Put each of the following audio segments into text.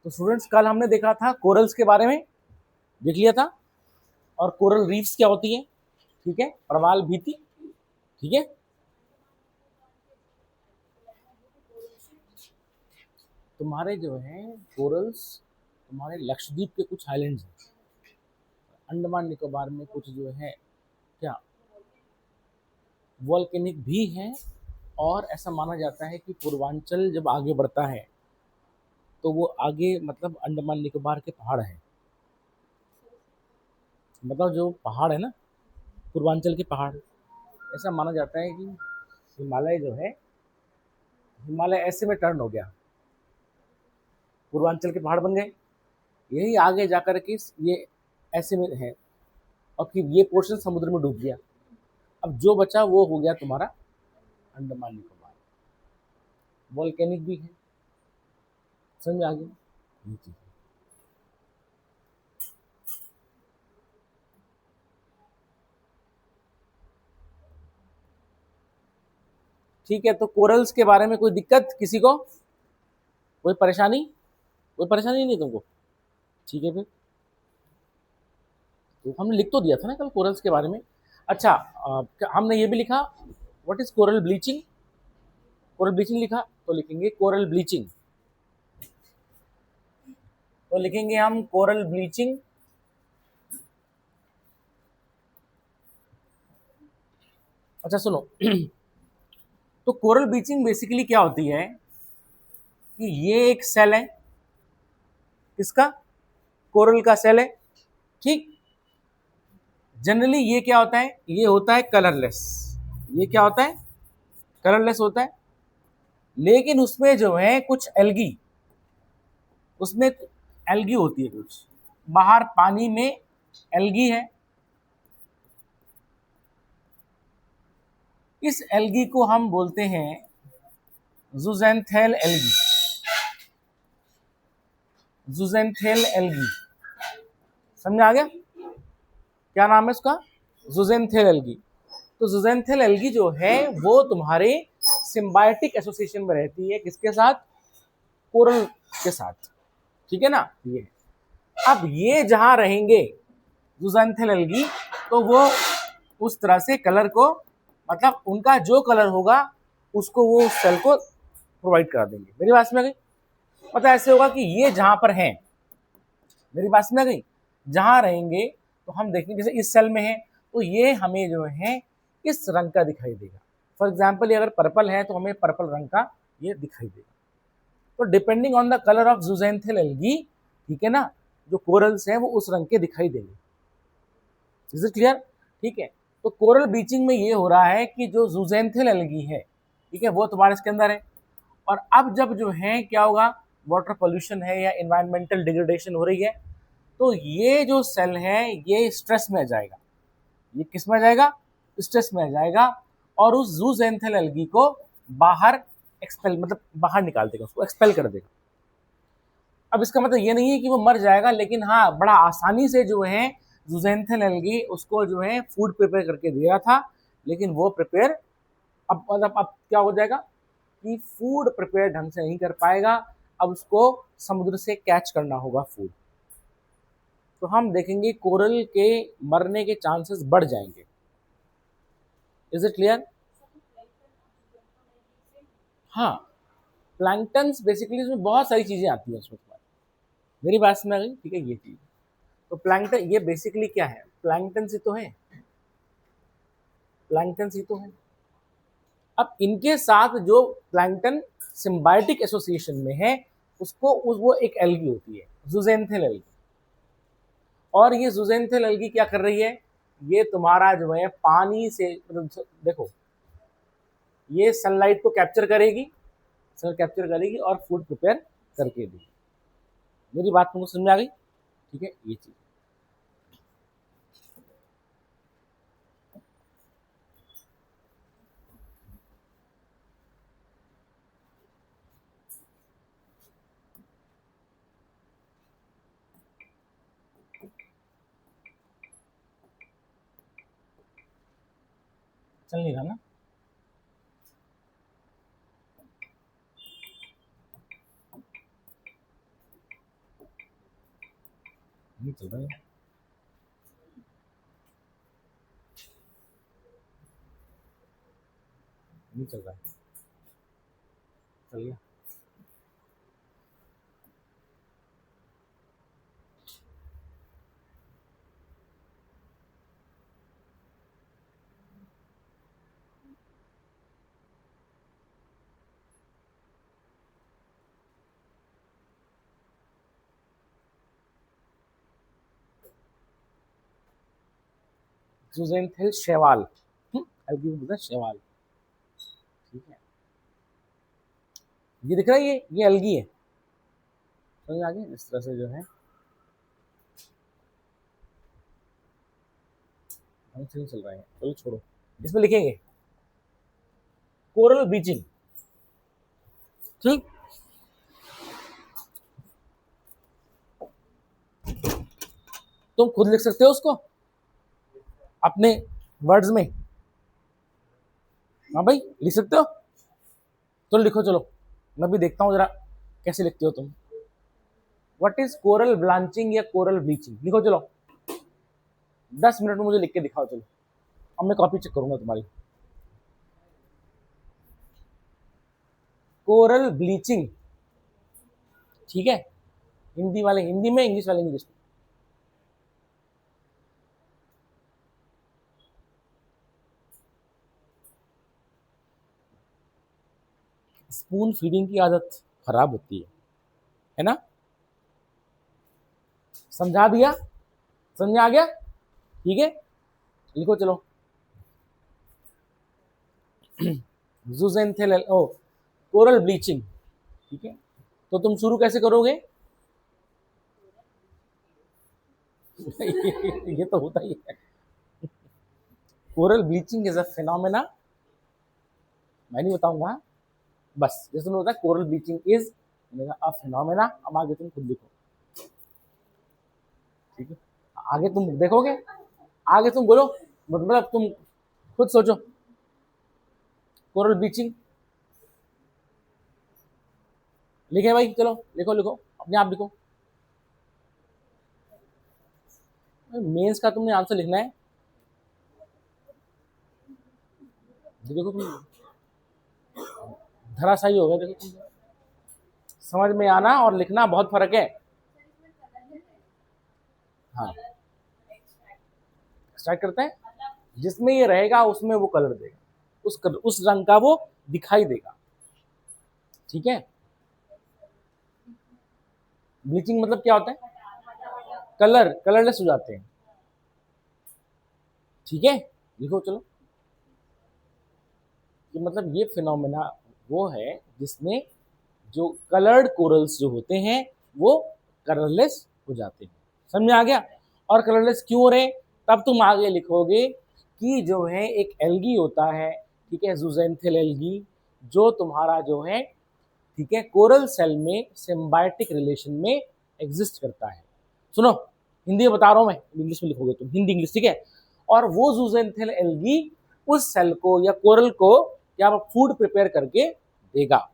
तो स्टूडेंट्स कल हमने देखा था कोरल्स के बारे में, देख लिया था, और कोरल रीफ्स क्या होती है, ठीक है, प्रवाल भित्ति, ठीक है। तुम्हारे जो है कोरल्स तुम्हारे लक्षद्वीप के कुछ आइलैंड्स हैं, अंडमान निकोबार में कुछ जो है क्या वॉल्केनिक भी हैं, और ऐसा माना जाता है कि पूर्वांचल जब आगे बढ़ता है तो वो आगे मतलब अंडमान निकोबार के पहाड़ हैं, मतलब जो पहाड़ है ना पूर्वांचल के पहाड़, ऐसा माना जाता है कि हिमालय जो है हिमालय ऐसे में टर्न हो गया, पूर्वांचल के पहाड़ बन गए, यही आगे जाकर के ये ऐसे में है, और फिर ये पोर्शन समुद्र में डूब गया। अब जो बचा वो हो गया तुम्हारा अंडमान निकोबार, वॉल्केनिक भी है, समझ में आ गया ये चीज। ठीक है, तो कोरल्स के बारे में कोई दिक्कत किसी को, कोई परेशानी, कोई परेशानी नहीं तुमको, ठीक है फिर, तो हमने लिख तो दिया था ना कल कोरल्स के बारे में। अच्छा, हमने ये भी लिखा what is coral bleaching, coral bleaching लिखा, तो लिखेंगे कोरल ब्लीचिंग, तो लिखेंगे हम कोरल ब्लीचिंग। अच्छा सुनो तो कोरल ब्लीचिंग बेसिकली क्या होती है कि ये एक सेल है, किसका, कोरल का सेल है, ठीक। जनरली ये क्या होता है, ये होता है कलरलेस, ये क्या होता है, कलरलेस होता है, लेकिन उसमें जो है कुछ एल्गी, उसमें एल्गी होती है कुछ, बाहर पानी में एल्गी है, इस एल्गी को हम बोलते हैं ज़ूज़ेंथेल एल्गी, ज़ूज़ेंथेल एल्गी, समझ आ गया क्या नाम है उसका, ज़ूज़ेंथेल एल्गी। तो ज़ूज़ेंथेल एल्गी जो है वो तुम्हारे सिम्बायोटिक एसोसिएशन में रहती है, किसके साथ, कोरल के साथ, ठीक है ना। ये अब ये जहां रहेंगे ज़ूज़ेंथेल एल्गी, तो वो उस तरह से कलर को, मतलब उनका जो कलर होगा उसको वो उस सेल को प्रोवाइड करा देंगे। मेरी बात में आ गई, मतलब ऐसे होगा कि ये जहां पर हैं, मेरी बात में आ गई, जहां रहेंगे तो हम देखेंगे जैसे इस सेल में है तो ये हमें जो है इस रंग का दिखाई देगा, फॉर एग्जाम्पल ये अगर पर्पल है तो हमें पर्पल रंग का ये दिखाई देगा। तो depending on the colour of zooxanthellae algae, ठीक है ना, जो कोरल्स हैं वो उस रंग के दिखाई देंगे। इज इट क्लियर, ठीक है। तो कोरल ब्लीचिंग में ये हो रहा है कि जो ज़ूज़ेंथेल एल्गी है, ठीक है, वो तुम्हारे इसके अंदर है, और अब जब जो है क्या होगा, वाटर पोल्यूशन है या इन्वायरमेंटल डिग्रेडेशन हो रही है, तो ये जो सेल है ये स्ट्रेस में आ जाएगा, ये किस में आ जाएगा, स्ट्रेस में आ जाएगा, और उस ज़ूज़ेंथेल एल्गी को बाहर एक्सपेल, मतलब बाहर निकाल देगा, उसको एक्सपेल कर देगा। अब इसका मतलब ये नहीं है कि वो मर जाएगा, लेकिन हाँ बड़ा आसानी से जो है ज़ूज़ेंथेल एल्गी उसको जो है फूड प्रिपेयर करके दिया था, लेकिन वो प्रिपेयर अब मतलब अब क्या हो जाएगा कि फूड प्रिपेयर ढंग से नहीं कर पाएगा, अब उसको समुद्र से कैच करना होगा फूड, तो हम देखेंगे कोरल के मरने के चांसेस बढ़ जाएंगे। इज इट क्लियर, हाँ, प्लैंक्टन्स बेसिकली इसमें बहुत सारी चीजें आती हैं उसमें, मेरी बात में आ गई, ठीक है, ये चीज। तो प्लैंक्टन ये बेसिकली क्या है, प्लैंक्टन ही तो है, प्लैंक्टन ही तो है। अब इनके साथ जो प्लैंक्टन सिम्बायोटिक एसोसिएशन में है उसको वो एक एल्गी होती है ज़ूज़ेंथेल एल्गी, और ये ज़ूज़ेंथेल एल्गी क्या कर रही है, ये तुम्हारा जो है पानी से मतलब देखो ये सनलाइट को कैप्चर करेगी, सन कैप्चर करेगी और फूड प्रिपेयर करके देगी। मेरी बात तुमको समझ में आ गई, ठीक है, ये चीज। चल नहीं रहा ना, नहीं चल रहा है, नहीं चल रहा है, चल गया। ज़ुज़ेनथिल शैवाल, एल्गी को बोलते हैं शैवाल। ठीक है, ये दिख रहा है, ये एल्गी है, समझ आ गया। इस तरह से जो है हम से नहीं चल रहा है, चलो छोड़ो। इसमें लिखेंगे कोरल ब्लीचिंग। ठीक, तुम खुद लिख सकते हो उसको अपने वर्ड्स में। हाँ भाई, लिख सकते हो, चलो लिखो, चलो मैं भी देखता हूँ जरा कैसे लिखते हो तुम। व्हाट इज कोरल ब्लांचिंग या कोरल ब्लीचिंग, लिखो चलो। 10 मिनट में मुझे लिख के दिखाओ, चलो अब मैं कॉपी चेक करूंगा तुम्हारी। कोरल ब्लीचिंग, ठीक है, हिंदी वाले हिंदी में, इंग्लिश वाले इंग्लिश में। स्पून फीडिंग की आदत खराब होती है ना। समझा दिया, समझ आ गया, ठीक है, लिखो चलो। ज़ुज़ेनथिल ओ कोरल ब्लीचिंग, ठीक है, तो तुम शुरू कैसे करोगे? ये तो होता ही है। Coral bleaching is a phenomena, मैं नहीं बताऊंगा, बस जैसे होता है coral bleaching is a phenomena. अब आगे तुम खुद लिखो, ठीक है, आगे तुम देखोगे, आगे तुम बोलो, मतलब तुम खुद सोचो। कोरल ब्लीचिंग लिखे भाई, चलो लिखो लिखो, अपने आप लिखो। मेंस का तुमने आंसर लिखना है, देखो तुम धराशायी हो गए, देखो तुम। समझ में आना और लिखना बहुत फर्क है। हाँ, स्टार्ट करते हैं। जिसमें ये रहेगा उसमें वो कलर देगा, उस रंग का वो दिखाई देगा, ठीक है। ब्लीचिंग मतलब क्या होता है? कलर, कलरलेस हो जाते हैं, ठीक है, लिखो चलो। कि मतलब ये फिनोमेना वो है जिसमें जो कलर्ड कोरल्स जो होते हैं वो कलरलेस हो जाते हैं, समझ में आ गया। और कलरलेस क्यों हो रहे, तब तुम आगे लिखोगे कि जो है एक एल्गी होता है, ठीक है, ज़ुज़ेनथिल एल्गी, जो तुम्हारा जो है, ठीक है, कोरल सेल में सिम्बायोटिक रिलेशन में एग्जिस्ट करता है। सुनो, हिंदी में बता रहा हूं मैं, इंग्लिश में लिखोगे तुम, हिंदी इंग्लिश, ठीक है। और वो ज़ुज़ेनथिल एल्गी उस सेल को या कोरल को क्या फूड प्रिपेयर करके देगा,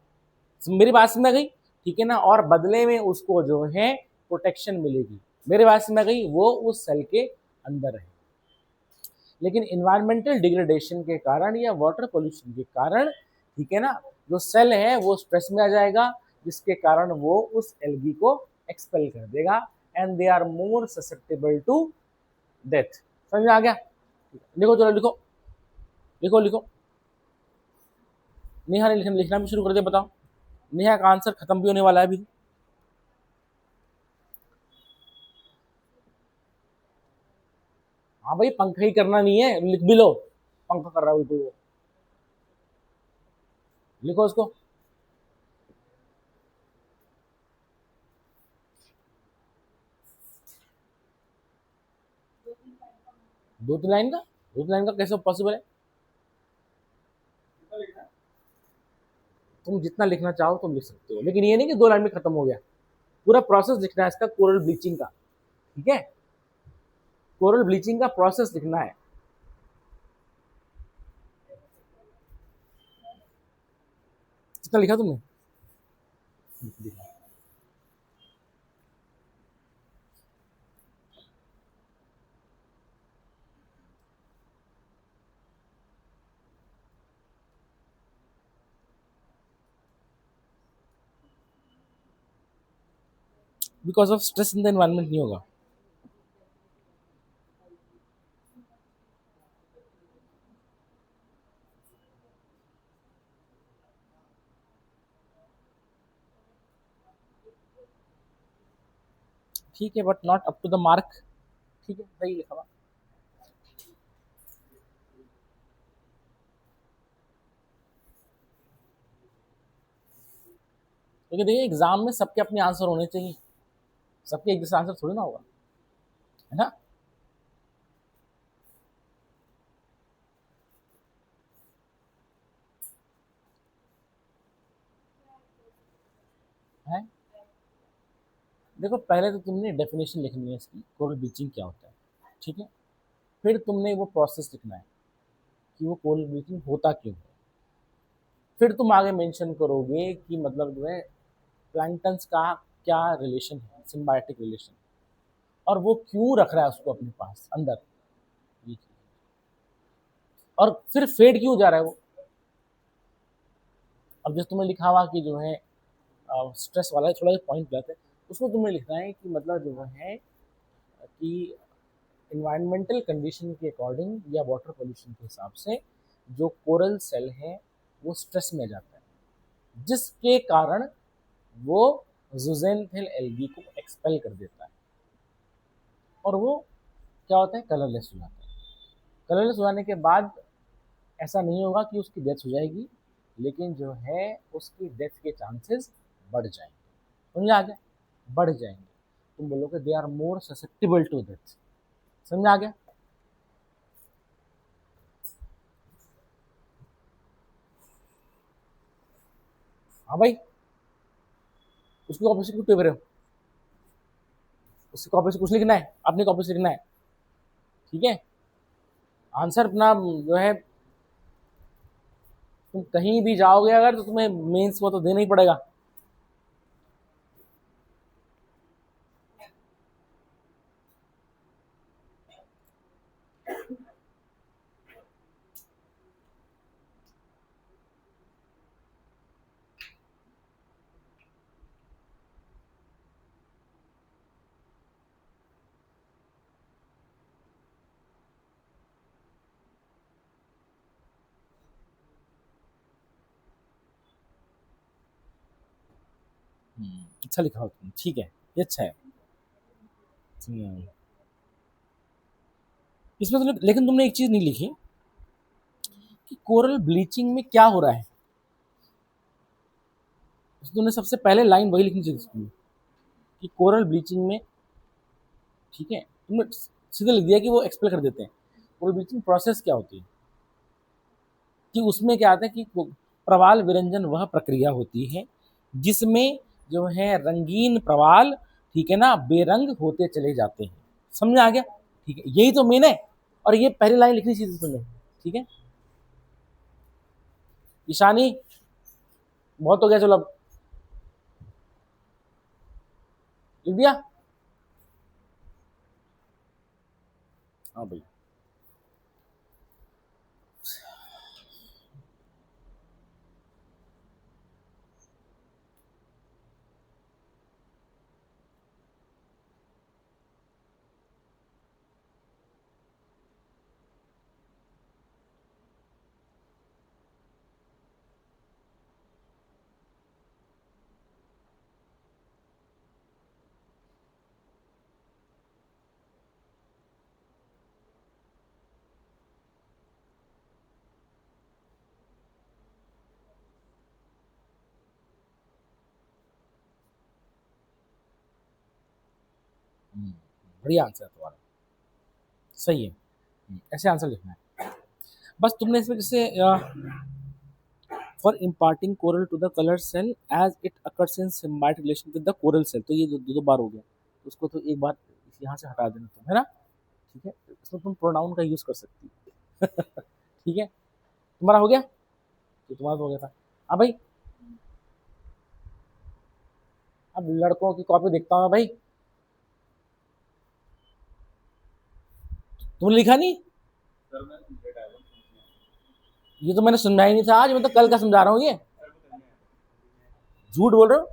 मेरी बात समझ गई, ठीक है ना। और बदले में उसको जो है प्रोटेक्शन मिलेगी, मेरी बात समझ गई, वो उस सेल के अंदर है। लेकिन इन्वायरमेंटल डिग्रेडेशन के कारण या वाटर पोल्यूशन के कारण, ठीक है ना, जो सेल है वो स्ट्रेस में आ जाएगा, जिसके कारण वो उस एल्गी को एक्सपेल कर देगा, and they are more susceptible to death. समझ में आ गया? लिखो चलो, लिखो लिखो लिखो। नेहा ने लिखना भी शुरू कर दिया, बताओ। नेहा का आंसर खत्म भी होने वाला है अभी। हाँ भाई, पंखा ही करना नहीं है, लिख भी लो, पंखा कर रहा है उल्टू वो, लिखो उसको। 2-3 लाइन का, 2-3 लाइन का कैसे पॉसिबल है? तुम जितना लिखना चाहो तुम लिख सकते हो, लेकिन ये नहीं कि 2 लाइन में खत्म हो गया, पूरा प्रोसेस लिखना है इसका, कोरल ब्लीचिंग का, ठीक है, कोरल ब्लीचिंग का प्रोसेस लिखना है। कितना लिखा तुमने? Because of stress in the environment नहीं होगा। ठीक है, but not up to the mark. ठीक है, सही लिखा हुआ। क्योंकि देखिए एग्जाम में सबके अपने आंसर होने चाहिए, सबके एक जैसा आंसर थोड़ी ना होगा, है ना। है, देखो पहले तो तुमने डेफिनेशन लिखनी है इसकी, कोरल ब्लीचिंग क्या होता है, ठीक है। फिर तुमने वो प्रोसेस लिखना है कि वो कोरल ब्लीचिंग होता क्यों है। फिर तुम आगे मेंशन करोगे कि मतलब जो है प्लैंक्टन्स का क्या रिलेशन है, सिम्बायोटिक रिलेशन, और वो क्यों रख रहा है उसको अपने पास अंदर, ये चीज़। और फिर फेड क्यों जा रहा है वो। अब जैसे तुम्हें लिखा हुआ कि जो है स्ट्रेस वाला है, थोड़ा पॉइंट गलत है, उसमें तुम्हें लिखना है कि मतलब जो है कि इन्वायरमेंटल कंडीशन के अकॉर्डिंग या वाटर पोल्यूशन के हिसाब से जो कोरल सेल है वो स्ट्रेस में जाता है, जिसके कारण वो ज़ूज़ेनथिल एल्गी को एक्सपेल कर देता है, और वो क्या होता है, कलरलेस हो जाता है। कलरलेस हो जाने के बाद ऐसा नहीं होगा कि उसकी डेथ हो जाएगी, लेकिन जो है उसकी डेथ के चांसेस बढ़ जाएंगे। समझ आ गया, बढ़ जाएंगे। तुम बोलोगे they are more susceptible to death. समझ आ गया। हाँ भाई, उसकी कॉपी से क्यों टेप रहे हो, उसकी कॉपी से कुछ लिखना है, अपनी कॉपी से लिखना है, ठीक है। आंसर अपना जो है, तुम कहीं भी जाओगे अगर तो तुम्हें मेंस वो तो देना ही पड़ेगा। अच्छा लिखा हो तुम, ठीक है, ये अच्छा है। हम्म, इसमें तुमने, लेकिन तुमने एक चीज नहीं लिखी कि कोरल ब्लीचिंग में क्या हो रहा है। तुमने सबसे पहले लाइन वही लिखनी चाहिए थी कि कोरल ब्लीचिंग में, ठीक है। तुमने सीधे लिख दिया कि वो एक्सप्लेन कर देते हैं कोरल ब्लीचिंग प्रोसेस क्या होती है, कि उसमें क्या आता है कि प्रवाल विरंजन वह प्रक्रिया होती है जिसमें जो है रंगीन प्रवाल, ठीक है ना, बेरंग होते चले जाते हैं। समझ आ गया, ठीक है, यही तो मेन है। और ये पहली लाइन लिखनी चाहिए तुमने, ठीक है। ईशानी, बहुत हो गया, चलो अब लिख दिया। हाँ भाई। बढ़िया आंसर है तुम्हारा, सही है। ऐसे आंसर लिखना है। बस तुमने इसमें जैसे for imparting coral to the colour cell as it occurs in symbiotic relation with the coral cell, तो ये दो बार हो गया, तो उसको तो एक बार यहाँ से हटा देना तुम, है ना। ठीक है, इसमें तुम प्रोनाउन का यूज कर सकती हो। ठीक है, तुम्हारा हो गया, तो तुम्हारा तो हो गया था। हाँ भाई, अब लड़कों की कॉपी देखता हूँ भाई, तुमने लिखा नहीं। ये तो मैंने सुनना ही नहीं था आज, मैं तो कल का समझा रहा हूँ ये। झूठ बोल रहे हो।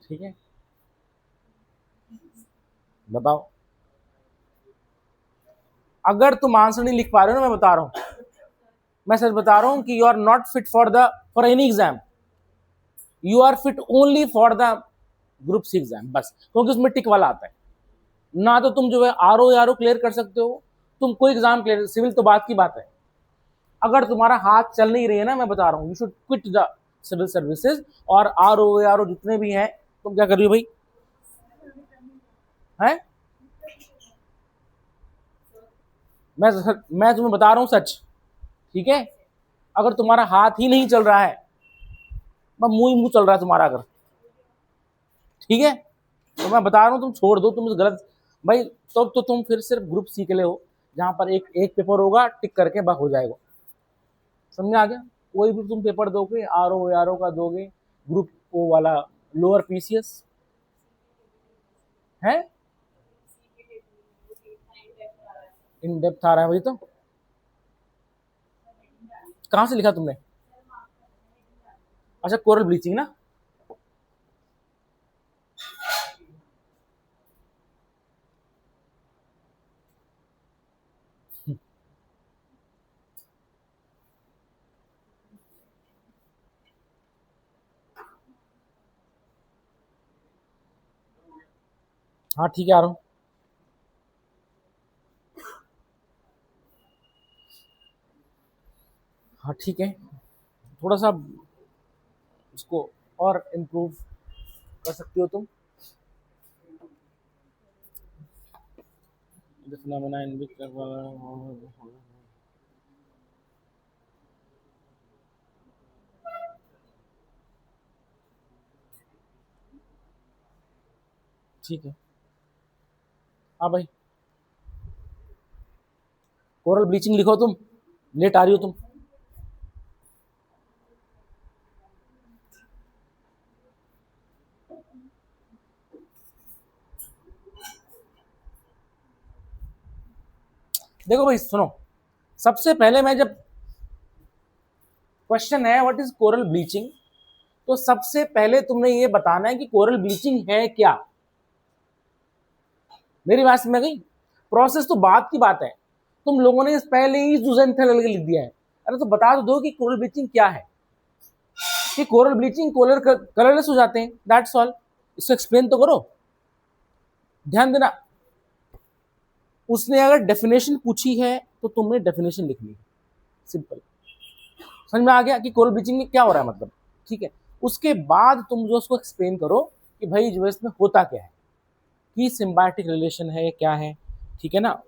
ठीक है, बताओ। अगर तुम आंसर नहीं लिख पा रहे हो ना, मैं बता रहा हूं, मैं सच बता रहा हूं कि you are not fit for any exam, you are fit only for the group C exam, बस, क्योंकि उसमें टिक वाला आता है ना। तो तुम जो है आर ओ क्लियर कर सकते हो, तुम कोई एग्जाम क्लियर, सिविल तो बात की बात है। अगर तुम्हारा हाथ चल नहीं रही है ना, मैं बता रहा हूँ, you should quit the civil services, और आर ओ जितने भी हैं। तुम क्या कर रही हो भाई? हैं? मैं तुम्हें बता रहा हूँ सच, ठीक है। अगर तुम्हारा हाथ ही नहीं चल रहा है, मुंह ही मुंह चल रहा है तुम्हारा, अगर, ठीक है, तो मैं बता रहा हूँ तुम छोड़ दो, तुम गलत भाई। तो तुम फिर सिर्फ ग्रुप सी के लिए हो, जहां पर एक एक पेपर होगा, टिक करके बस हो जाएगा। समझ आ गया? कोई भी तुम पेपर दोगे, आर ओ का दोगे, ग्रुप ओ वाला, लोअर पीसीएस है, इन डेप्थ आ रहा है, वही तो। कहां से लिखा तुमने? अच्छा, कोरल ब्लीचिंग ना। हाँ ठीक है, आ रहा हूँ। हाँ ठीक है, थोड़ा सा उसको और इम्प्रूव कर सकती हो तुम। ठीक है, हाँ भाई, कोरल ब्लीचिंग लिखो तुम, लेट आ रही हो तुम। देखो भाई सुनो, सबसे पहले मैं जब, क्वेश्चन है व्हाट इज कोरल ब्लीचिंग, तो सबसे पहले तुमने ये बताना है कि कोरल ब्लीचिंग है क्या। मेरी बात समझ गई? प्रोसेस तो बात की बात है, तुम लोगों ने इस पहले ही ज़ुज़ेंथेल लिख दिया है। अरे तो बता तो दो कि कोरल ब्लीचिंग क्या है, कि कोरल ब्लीचिंग कलरलेस हो जाते हैं, दैट्स ऑल। इसको एक्सप्लेन तो करो, ध्यान देना। उसने अगर डेफिनेशन पूछी है तो तुमने डेफिनेशन लिखनी है, सिंपल। समझ में आ गया कि कोरल ब्लीचिंग में क्या हो रहा है, मतलब, ठीक है। उसके बाद तुम जो उसको एक्सप्लेन करो कि भाई जो इसमें होता क्या है, कि सिम्बायोटिक रिलेशन है, क्या है, ठीक है ना।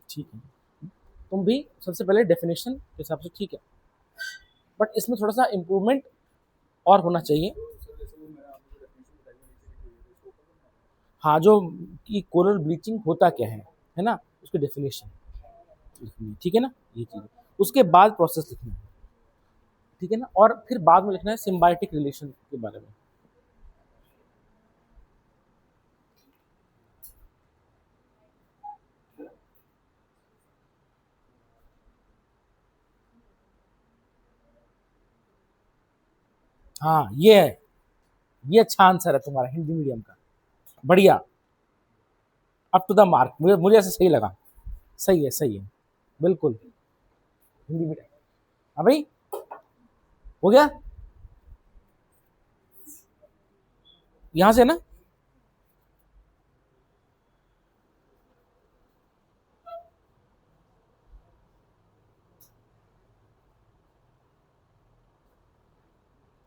ठीक है, तुम भी सबसे पहले डेफिनेशन के हिसाब से, ठीक है, बट इसमें थोड़ा सा इम्प्रूवमेंट और होना चाहिए। हाँ, जो कि कोरल ब्लीचिंग होता क्या है ना, उसकी डेफिनेशन लिखनी है, ठीक है ना, ये चीज़। उसके बाद प्रोसेस लिखना है, ठीक है ना, और फिर बाद में लिखना है सिम्बायोटिक रिलेशन के बारे में। हाँ ये है, ये अच्छा आंसर है तुम्हारा, हिंदी मीडियम का, बढ़िया, अप टू द मार्क, मुझे मुझे ऐसा सही लगा। सही है, सही है, बिल्कुल, हिंदी मीडियम। हाँ भाई, हो गया, यहाँ से ना।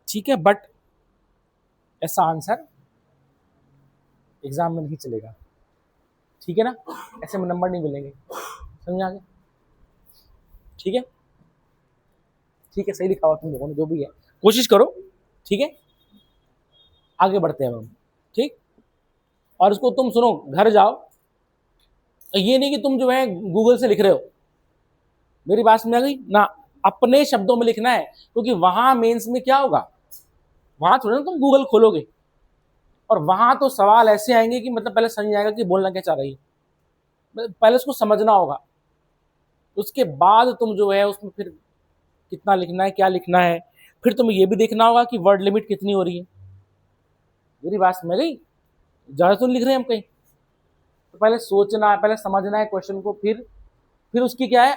ठीक है, बट ऐसा आंसर एग्जाम में नहीं चलेगा, ठीक है ना, ऐसे में नंबर नहीं मिलेंगे। समझ आ गया? ठीक है, ठीक है, सही लिखा हुआ तुम लोगों ने, जो भी है कोशिश करो, ठीक है, आगे बढ़ते हैं हम, ठीक। और इसको तुम सुनो, घर जाओ, ये नहीं कि तुम जो है गूगल से लिख रहे हो, मेरी बात समझ आ गई ना, अपने शब्दों में लिखना है, क्योंकि वहां मेंस में क्या होगा, वहां थोड़ा ना तुम गूगल खोलोगे, और वहां तो सवाल ऐसे आएंगे कि मतलब पहले समझ आएगा कि बोलना क्या चाह रही है, पहले उसको समझना होगा, उसके बाद तुम जो है उसमें फिर कितना लिखना है, क्या लिखना है, फिर तुम्हें ये भी देखना होगा कि वर्ड लिमिट कितनी हो रही है। मेरी बात समझ गई? ज़्यादा तो नहीं लिख रहे हम कहीं। तो पहले सोचना है, पहले समझना है क्वेश्चन को, फिर उसकी क्या है,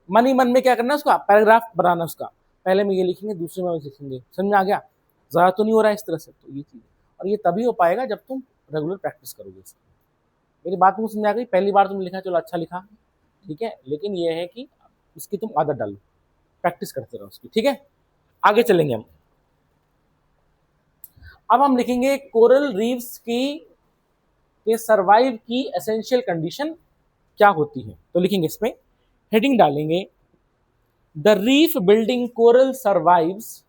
मन ही मन में क्या करना है, उसका पैराग्राफ बनाना। उसका पहले में ये लिखेंगे, दूसरे में लिखेंगे। समझ में आ गया? ज़्यादा तो नहीं हो रहा है इस तरह से। तो ये चीज़, और ये तभी हो पाएगा जब तुम रेगुलर प्रैक्टिस करोगे इसकी। मेरी बात तुमको समझ आ गई? पहली बार तुमने लिखा, चलो अच्छा लिखा, ठीक है, लेकिन ये है कि उसकी तुम आदत डालो, प्रैक्टिस करते रहो उसकी, ठीक है। आगे चलेंगे हम। अब हम लिखेंगे कोरल रीफ्स की के सरवाइव की एसेंशियल कंडीशन क्या होती है। तो लिखेंगे इसमें, हेडिंग डालेंगे, the reef building coral survives,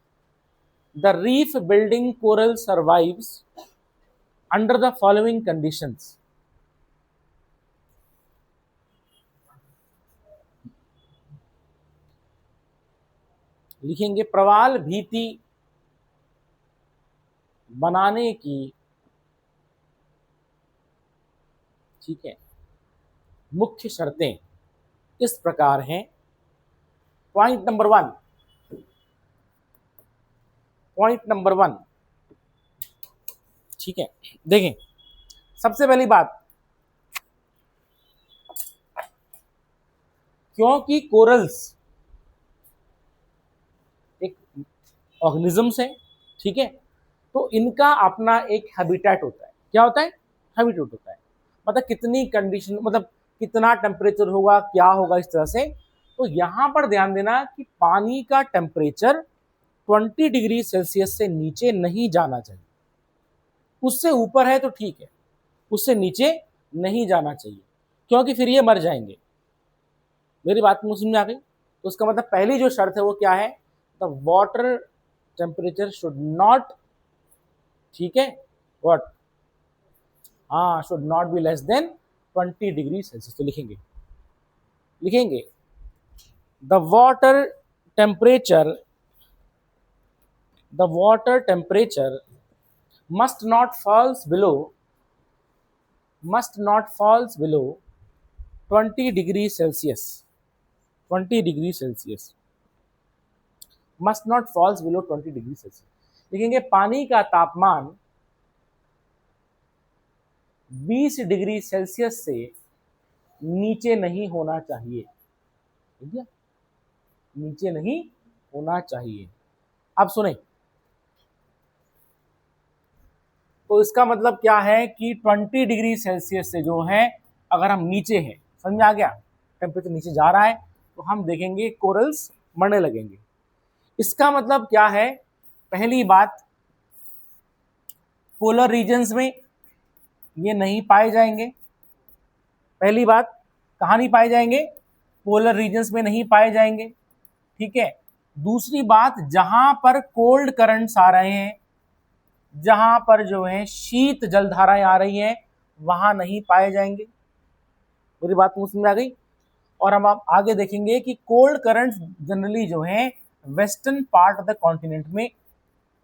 the reef building coral survives under the following conditions. लिखेंगे प्रवाल भीति बनाने की, ठीक है, मुख्य शर्तें इस प्रकार हैं। Point number one, point number one, ठीक है, देखें, सबसे पहली बात, क्योंकि कोरल्स एक ऑर्गेनिजम्स है, ठीक है, तो इनका अपना एक हैबिटेट होता है। क्या होता है? हैबिटेट होता है। मतलब कितनी कंडीशन, मतलब कितना टेम्परेचर होगा, क्या होगा, इस तरह से। तो यहां पर ध्यान देना कि पानी का टेम्परेचर 20 डिग्री सेल्सियस से नीचे नहीं जाना चाहिए। उससे ऊपर है तो ठीक है, उससे नीचे नहीं जाना चाहिए, क्योंकि फिर ये मर जाएंगे। मेरी बात मुझे समझ में आ गई? तो उसका मतलब पहली जो शर्त है वो क्या है, the water temperature should not, ठीक है, व्हाट, हाँ, should not be less than 20 degree Celsius. तो लिखेंगे, लिखेंगे the water temperature, the water temperature must not falls below, must not falls below 20 degree Celsius, 20 degree Celsius, must not falls below 20 degree Celsius. लिखेंगे पानी का तापमान 20 degree Celsius से नीचे नहीं होना चाहिए, ठीक है, नीचे नहीं होना चाहिए। अब सुने, तो इसका मतलब क्या है कि 20 डिग्री सेल्सियस से जो है, अगर हम नीचे हैं, समझ में आ गया, टेम्परेचर नीचे जा रहा है, तो हम देखेंगे कोरल्स मरने लगेंगे। इसका मतलब क्या है? पहली बात, पोलर रीजन्स में ये नहीं पाए जाएंगे। पहली बात, कहाँ नहीं पाए जाएंगे? पोलर रीजन्स में नहीं पाए जाएंगे, ठीक है। दूसरी बात, जहां पर कोल्ड करंट्स आ रहे हैं, जहां पर जो है शीत जलधाराएं आ रही हैं, वहां नहीं पाए जाएंगे। मेरी बात मुझ में आ गई? और हम आप आगे देखेंगे कि कोल्ड करंट्स जनरली जो है western part of the continent में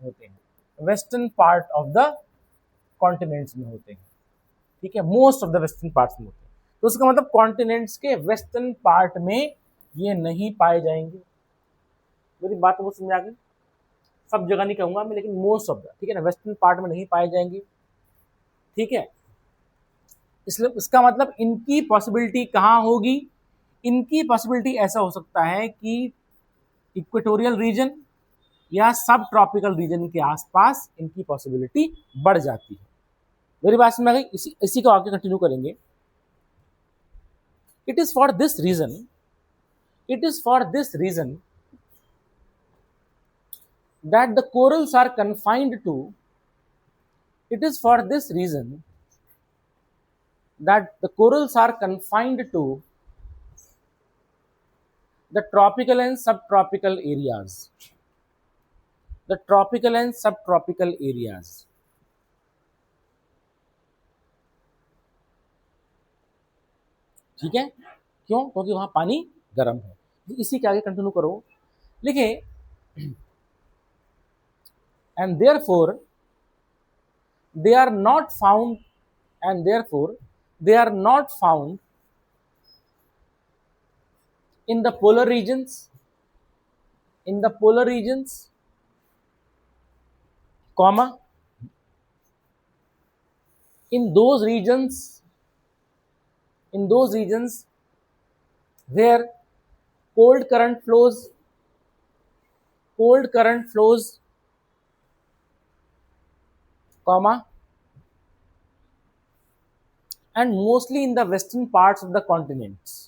होते हैं, western part of the continents में होते हैं, ठीक है, most of the western parts में होते हैं। तो उसका मतलब कॉन्टिनेंट्स के वेस्टर्न पार्ट में ये नहीं पाए जाएंगे। मेरी बात को समझ आ गई? सब जगह नहीं कहूंगा मैं, लेकिन मोस्ट ऑफ द, ठीक है ना, वेस्टर्न पार्ट में नहीं पाए जाएंगे, ठीक है। इसलिए इसका मतलब इनकी पॉसिबिलिटी कहाँ होगी? इनकी पॉसिबिलिटी ऐसा हो सकता है कि इक्वेटोरियल रीजन या सब ट्रॉपिकल रीजन के आसपास इनकी पॉसिबिलिटी बढ़ जाती है। मेरी बात समझ में आ गई? इसी को आगे कंटिन्यू करेंगे। It is for this reason, it is for this reason that the corals are confined to, it is for this reason that the corals are confined to the tropical and subtropical areas, the tropical and subtropical areas, ठीक है। क्यों? क्योंकि वहां पानी गर्म है। इसी के आगे कंटिन्यू करो, लिखे, and therefore they are not found, and therefore they are not found in the polar regions, comma, in those regions where cold current flows, comma, and mostly in the western parts of the continents,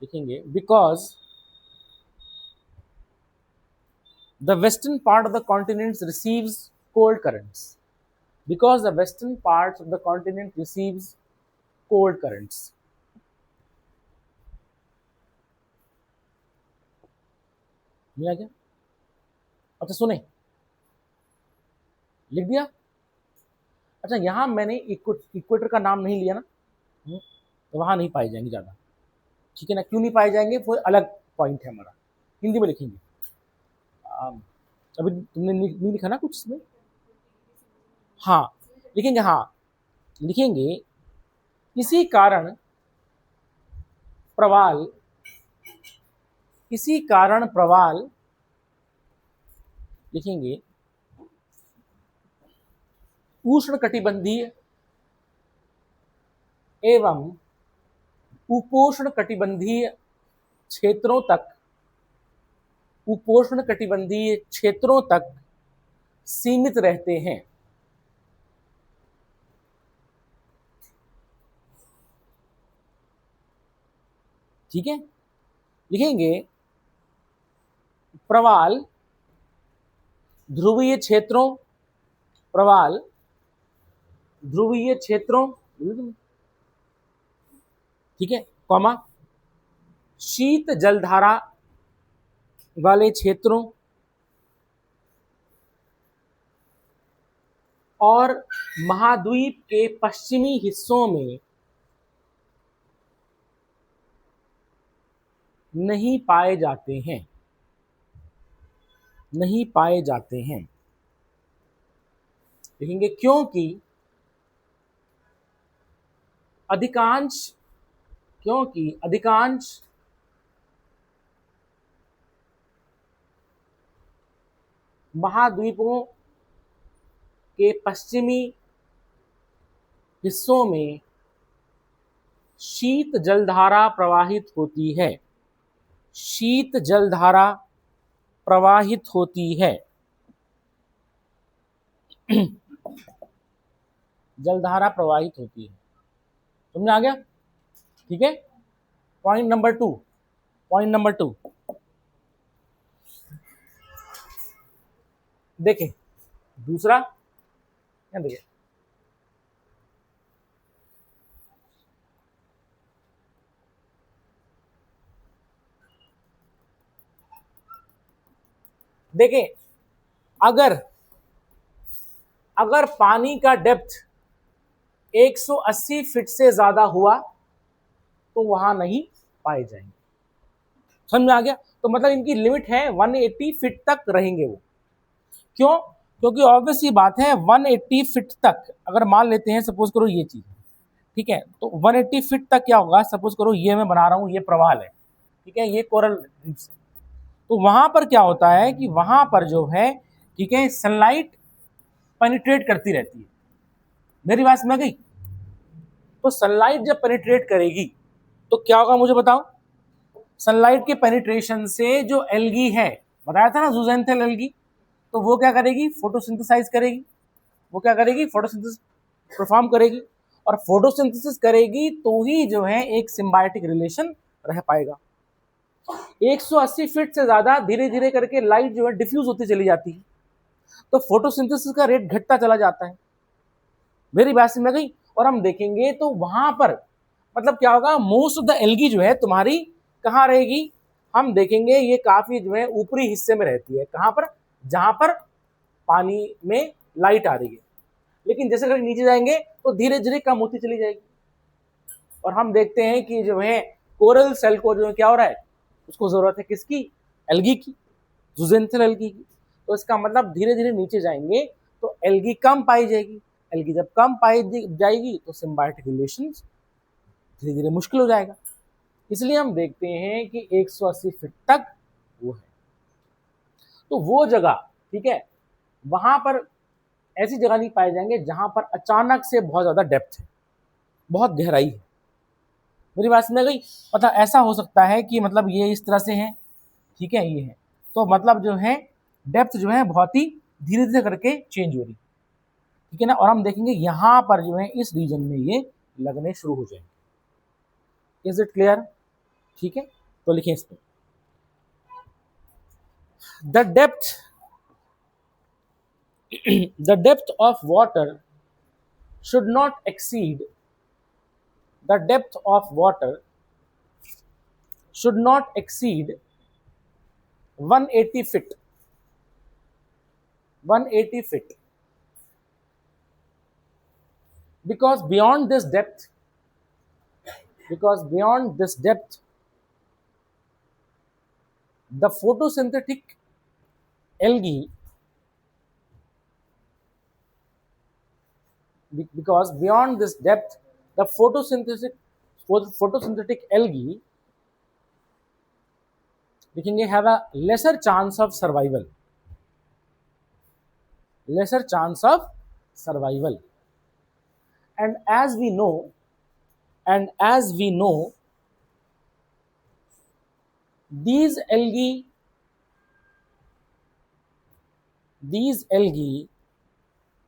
लिखेंगे, because the western part of the continents receives cold currents, मिला क्या? अच्छा सुने, लिख दिया। अच्छा यहां मैंने इक्वेटर का नाम नहीं लिया ना, तो वहां नहीं पाए जाएंगे ज्यादा, ठीक है ना? क्यों नहीं पाए जाएंगे, वो अलग पॉइंट है हमारा, हिंदी में लिखेंगे। अभी तुमने नहीं लिखा ना कुछ इसमें? हाँ लिखेंगे, इसी कारण प्रवाल लिखेंगे उष्णकटिबंधीय एवं उपोष्णकटिबंधीय क्षेत्रों तक सीमित रहते हैं। ठीक है, लिखेंगे प्रवाल ध्रुवीय क्षेत्रों, ठीक है, कॉमा, शीत जलधारा वाले क्षेत्रों और महाद्वीप के पश्चिमी हिस्सों में नहीं पाए जाते हैं, देखेंगे क्योंकि अधिकांश महाद्वीपों के पश्चिमी हिस्सों में शीत जलधारा प्रवाहित होती है, जलधारा प्रवाहित होती है। समझ आ गया? ठीक है, पॉइंट नंबर टू देखें, दूसरा देखिए, अगर पानी का डेप्थ 180 फीट से ज्यादा हुआ तो वहां नहीं पाए जाएंगे। समझ में आ गया? तो मतलब इनकी लिमिट है 180 फीट तक रहेंगे वो। क्यों? क्योंकि ऑब्वियस ही बात है 180 फीट तक, अगर मान लेते हैं सपोज करो ये चीज, ठीक है, तो 180 फीट तक क्या होगा, सपोज करो ये मैं बना रहा हूं, ये प्रवाल है, ठीक है, ये कोरल रीफ्स है, तो वहां पर क्या होता है कि वहां पर जो है, ठीक है, सनलाइट पेनिट्रेट करती रहती है। मेरी बात समझ गई? तो सनलाइट जब पेनिट्रेट करेगी तो क्या होगा मुझे बताओ? सनलाइट के पेनिट्रेशन से जो एल्गी है, बताया था ना ज़ूज़ेंथियल एल्गी, तो वो क्या करेगी? फोटोसिंथेसाइज करेगी। वो क्या करेगी? फोटोसिंथेसिस परफॉर्म करेगी, और फोटोसिंथेसिस करेगी तो ही जो है एक सिम्बायोटिक रिलेशन रह पाएगा। 180 फीट से ज्यादा धीरे धीरे करके लाइट जो है डिफ्यूज होती चली जाती है, तो फोटोसिंथेसिस का रेट घटता चला जाता है। मेरी बात समझ गई? और हम देखेंगे तो वहां पर मतलब क्या होगा, मोस्ट ऑफ द एल्गी जो है तुम्हारी कहाँ रहेगी? हम देखेंगे ये काफी जो है ऊपरी हिस्से में रहती है। कहाँ पर? जहां पर पानी में लाइट आ रही है। लेकिन जैसे कहीं नीचे जाएंगे तो धीरे धीरे कम होती चली जाएगी, और हम देखते हैं कि जो है कोरल सेल को जो है क्या हो रहा है, उसको जरूरत है किसकी? एल्गी की, ज़ूज़ेंथियल एल्गी की। तो इसका मतलब धीरे धीरे नीचे जाएंगे तो एल्गी कम पाई जाएगी, एल्गी जब कम पाई जाएगी तो सिम्बायोटिक रिलेशन धीरे धीरे मुश्किल हो जाएगा। इसलिए हम देखते हैं कि 180 फीट तक वो है। तो वो जगह, ठीक है, वहां पर ऐसी जगह नहीं पाए जाएंगे जहां पर अचानक से बहुत ज्यादा डेप्थ है, बहुत गहराई है। मेरी बात समझ गई? मतलब ऐसा हो सकता है कि मतलब ये इस तरह से है, ठीक है, ये है, तो मतलब जो है डेप्थ जो है बहुत ही धीरे धीरे करके चेंज हो रही, ठीक है ना। और हम देखेंगे यहाँ पर जो है इस रीजन में ये लगने शुरू हो जाएंगे। Is it clear? ठीक है, तो लिखें इस पे, the depth of water should not exceed the depth of water should not exceed 180 feet 180 feet because beyond this depth the photosynthetic algae because beyond this depth the photosynthetic algae देखेंगे have a lesser chance of survival and as we know these algae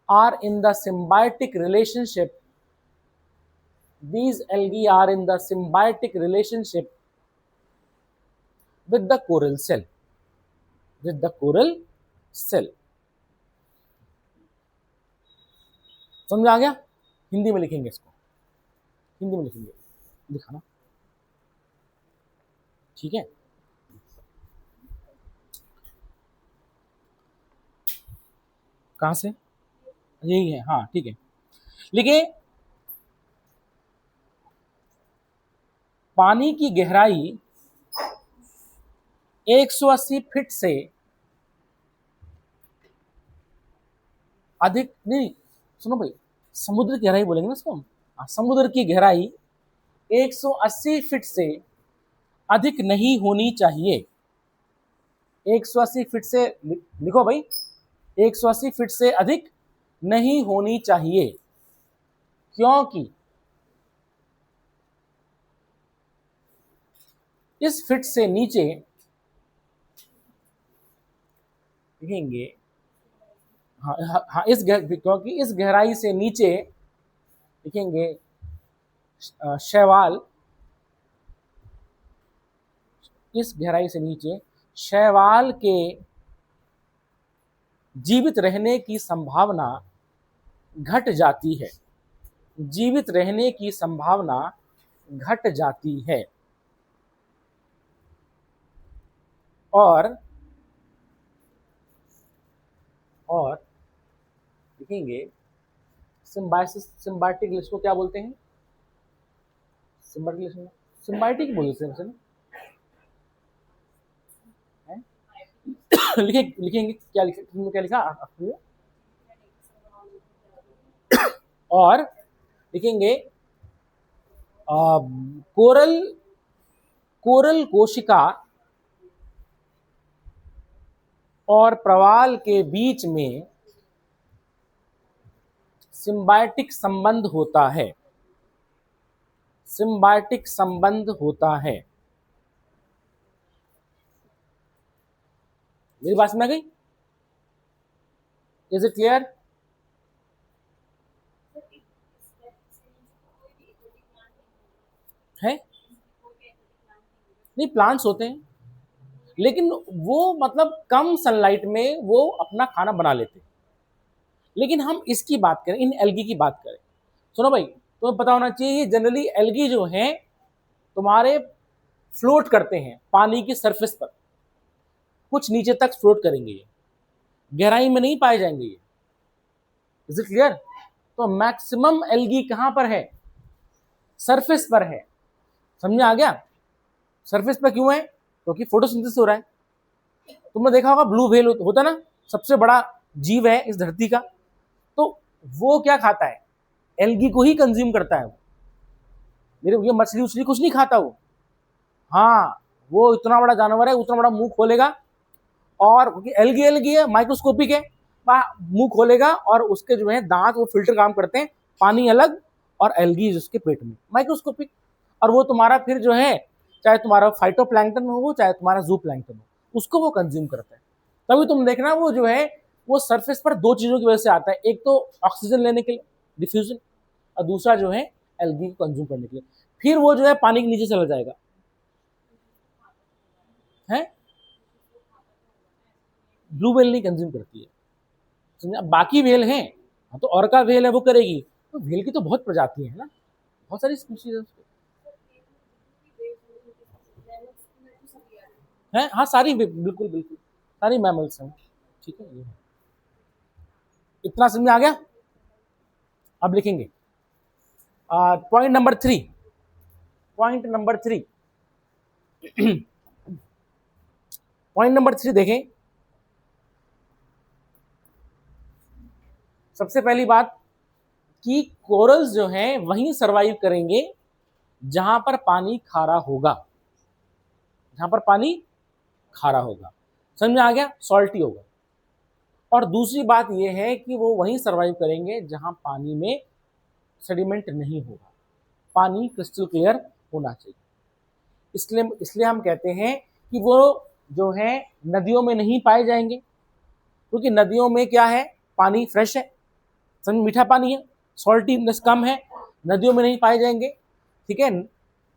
are in the symbiotic relationship with the coral cell समझ आ गया? हिंदी में लिखेंगे इसको, हिंदी में लिखेंगे, दिखाना, ठीक है। कहां से? यही है, हाँ ठीक है। लिखिए, पानी की गहराई 180 फीट से अधिक नहीं, सुनो भाई, समुद्र की गहराई बोलेंगे ना इसको हम, समुद्र की गहराई 180 फीट से अधिक नहीं होनी चाहिए। 180 फीट से लिखो भाई, 180 फीट से अधिक नहीं होनी चाहिए, क्योंकि इस फीट से नीचे लिखेंगे, हाँ क्योंकि इस गहराई से नीचे लिखेंगे शैवाल, इस गहराई से नीचे शैवाल के जीवित रहने की संभावना घट जाती है, जीवित रहने की संभावना घट जाती है। और लिखेंगे सिम्बायोटिक रिलेशन को क्या बोलते हैं? सिम्बायोटिक बोल देते हैं लिखेंगे क्या लिखा आपने? और लिखेंगे कोरल कोशिका और प्रवाल के बीच में सिम्बायोटिक संबंध होता है, सिम्बायोटिक संबंध होता है। मेरी बात समझ गई? Is it clear? है नहीं, प्लांट्स होते हैं लेकिन वो मतलब कम सनलाइट में वो अपना खाना बना लेते हैं। लेकिन हम इसकी बात करें, इन एल्गी की बात करें, सुनो भाई, तुम्हें पता होना चाहिए जनरली एल्गी जो हैं तुम्हारे फ्लोट करते हैं पानी की सरफेस पर, कुछ नीचे तक फ्लोट करेंगे, ये गहराई में नहीं पाए जाएंगे ये। Is it clear? तो मैक्सिमम एल्गी कहां पर है? सरफेस पर है। समझ में आ गया? सरफेस पर क्यों है? क्योंकि फोटोसिंथेसिस हो रहा है। तुमने देखा होगा ब्लू व्हेल होता ना, सबसे बड़ा जीव है इस धरती का, तो वो क्या खाता है, एल्गी को ही कंज्यूम करता है वो। मेरे ये मछली उछली कुछ नहीं खाता वो। हाँ, वो इतना बड़ा जानवर है, उतना बड़ा मुंह खोलेगा, और क्योंकि एल्गी एल्गी है, माइक्रोस्कोपिक है, मुंह खोलेगा और उसके जो है दांत वो फिल्टर काम करते हैं, पानी अलग और एल्गी उसके पेट में, माइक्रोस्कोपिक। और वो तुम्हारा फिर जो है, चाहे तुम्हारा फाइटोप्लैंक्टन हो चाहे तुम्हारा जू प्लैंक्टन हो, उसको वो कंज्यूम करता है। तभी तुम देखना वो जो है वो सरफेस पर दो चीजों की वजह से आता है, एक तो ऑक्सीजन लेने के लिए डिफ्यूजन, और दूसरा जो है एल्गी को कंज्यूम करने के लिए। फिर वो जो है पानी के नीचे चला जाएगा है। ब्लू व्हेल नहीं कंज्यूम करती है, समझा? बाकी व्हेल हैं, हाँ, तो ऑर्का व्हेल है वो करेगी। तो व्हेल की तो बहुत प्रजाति है ना, बहुत सारी स्पीशीज है उसको। है हाँ, सारी बिल्कुल बिल्कुल सारी मैमल्स हैं। ठीक है, ये है। इतना समझ में आ गया? अब लिखेंगे point number 3। Point number 3 point number 3 देखें। सबसे पहली बात कि कोरल्स जो हैं वहीं सरवाइव करेंगे जहां पर पानी खारा होगा, जहां पर पानी खारा होगा, समझ में आ गया, सॉल्टी होगा। और दूसरी बात यह है कि वो वहीं सरवाइव करेंगे जहां पानी में सेडिमेंट नहीं होगा, पानी क्रिस्टल क्लियर होना चाहिए। इसलिए इसलिए हम कहते हैं कि वो जो है नदियों में नहीं पाए जाएंगे, क्योंकि नदियों में क्या है, पानी फ्रेश है, समझ, मीठा पानी है, सॉल्टीनेस कम है, नदियों में नहीं पाए जाएंगे। ठीक है,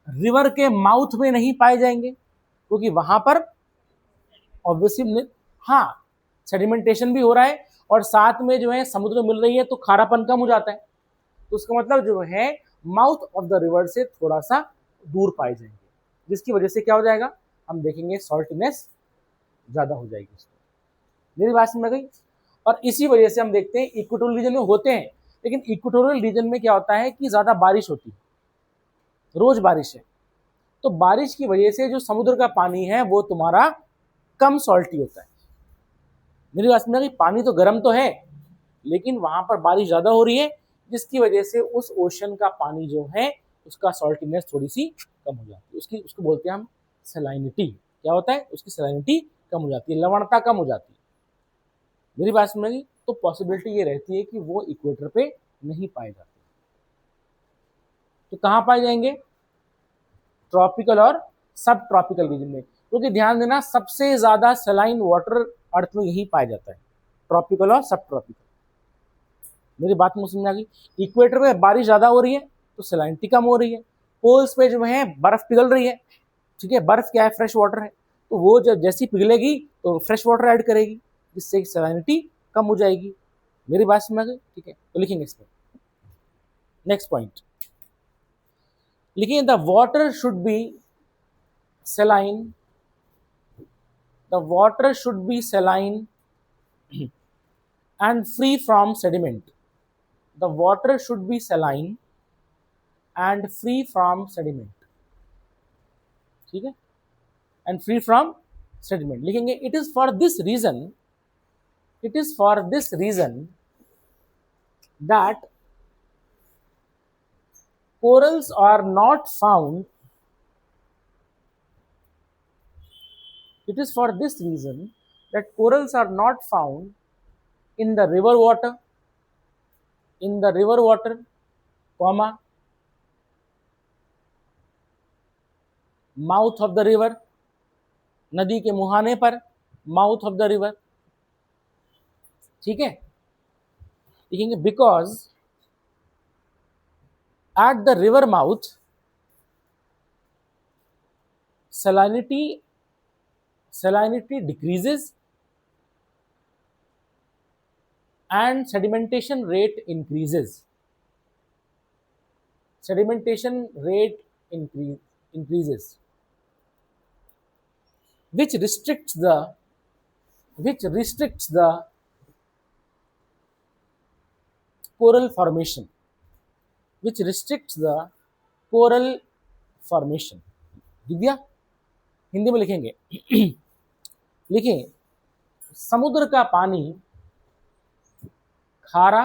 रिवर के माउथ में नहीं पाए जाएंगे, क्योंकि वहां पर ऑब्वियसली हाँ सेडिमेंटेशन भी हो रहा है, और साथ में जो है समुद्र मिल रही है तो खारापन कम हो जाता है। तो उसका मतलब जो है माउथ ऑफ द रिवर से थोड़ा सा दूर पाए जाएंगे, जिसकी वजह से क्या हो जाएगा, हम देखेंगे सॉल्टीनेस ज्यादा हो जाएगी उसमें। मेरी बात समझ गई? और इसी वजह से हम देखते हैं इक्वेटोरियल रीजन में होते हैं, लेकिन इक्वेटोरियल रीजन में क्या होता है कि ज्यादा बारिश होती है, रोज बारिश है, तो बारिश की वजह से जो समुद्र का पानी है वो तुम्हारा कम सॉल्टी होता है। मेरी बात समझ गई? पानी तो गर्म तो है, लेकिन वहां पर बारिश ज्यादा हो रही है, जिसकी वजह से उस ओशन का पानी जो है उसका सॉल्टीनेस थोड़ी सी कम हो जाती है, उसकी उसको बोलते हैं हम सलाइनिटी। क्या होता है, उसकी सलाइनिटी कम हो जाती है, लवणता कम हो जाती है। मेरी बात समझ गई? तो पॉसिबिलिटी ये रहती है कि वो इक्वेटर पे नहीं पाए जाते। तो कहाँ पाए जाएंगे, ट्रॉपिकल और सब ट्रॉपिकल रीजन में, क्योंकि ध्यान देना सबसे ज्यादा सलाइन वाटर अर्थ में यही पाया जाता है, ट्रॉपिकल और सब ट्रॉपिकल। मेरी बात में समझ आ गई? इक्वेटर में बारिश ज्यादा हो रही है तो सलाइनिटी कम हो रही है, पोल्स पे जो है बर्फ पिघल रही है, ठीक है, बर्फ क्या है, फ्रेश वाटर है, तो वो जब जैसी पिघलेगी तो फ्रेश वाटर ऐड करेगी, जिससे सलाइनिटी कम हो जाएगी। मेरी बात समझ आ गई? ठीक है, तो लिखेंगे इस पर। नेक्स्ट पॉइंट लिखिए, the water should be saline, the water should be saline and free from sediment. The water should be saline and free from sediment. ठीक है, and free from sediment लिखेंगे। It is for this reason, it is for this reason that corals are not found. It is for this reason that corals are not found in the river water, in the river water, comma, mouth of the river, नदी के मुहाने पर, mouth of the river. ठीक है, लिखेंगे because at the river mouth salinity decreases and sedimentation rate increases. Sedimentation rate increases, which restricts the coral formation, which restricts the coral formation. Divya Hindi में लिखेंगे। लिखें, समुद्र का पानी खारा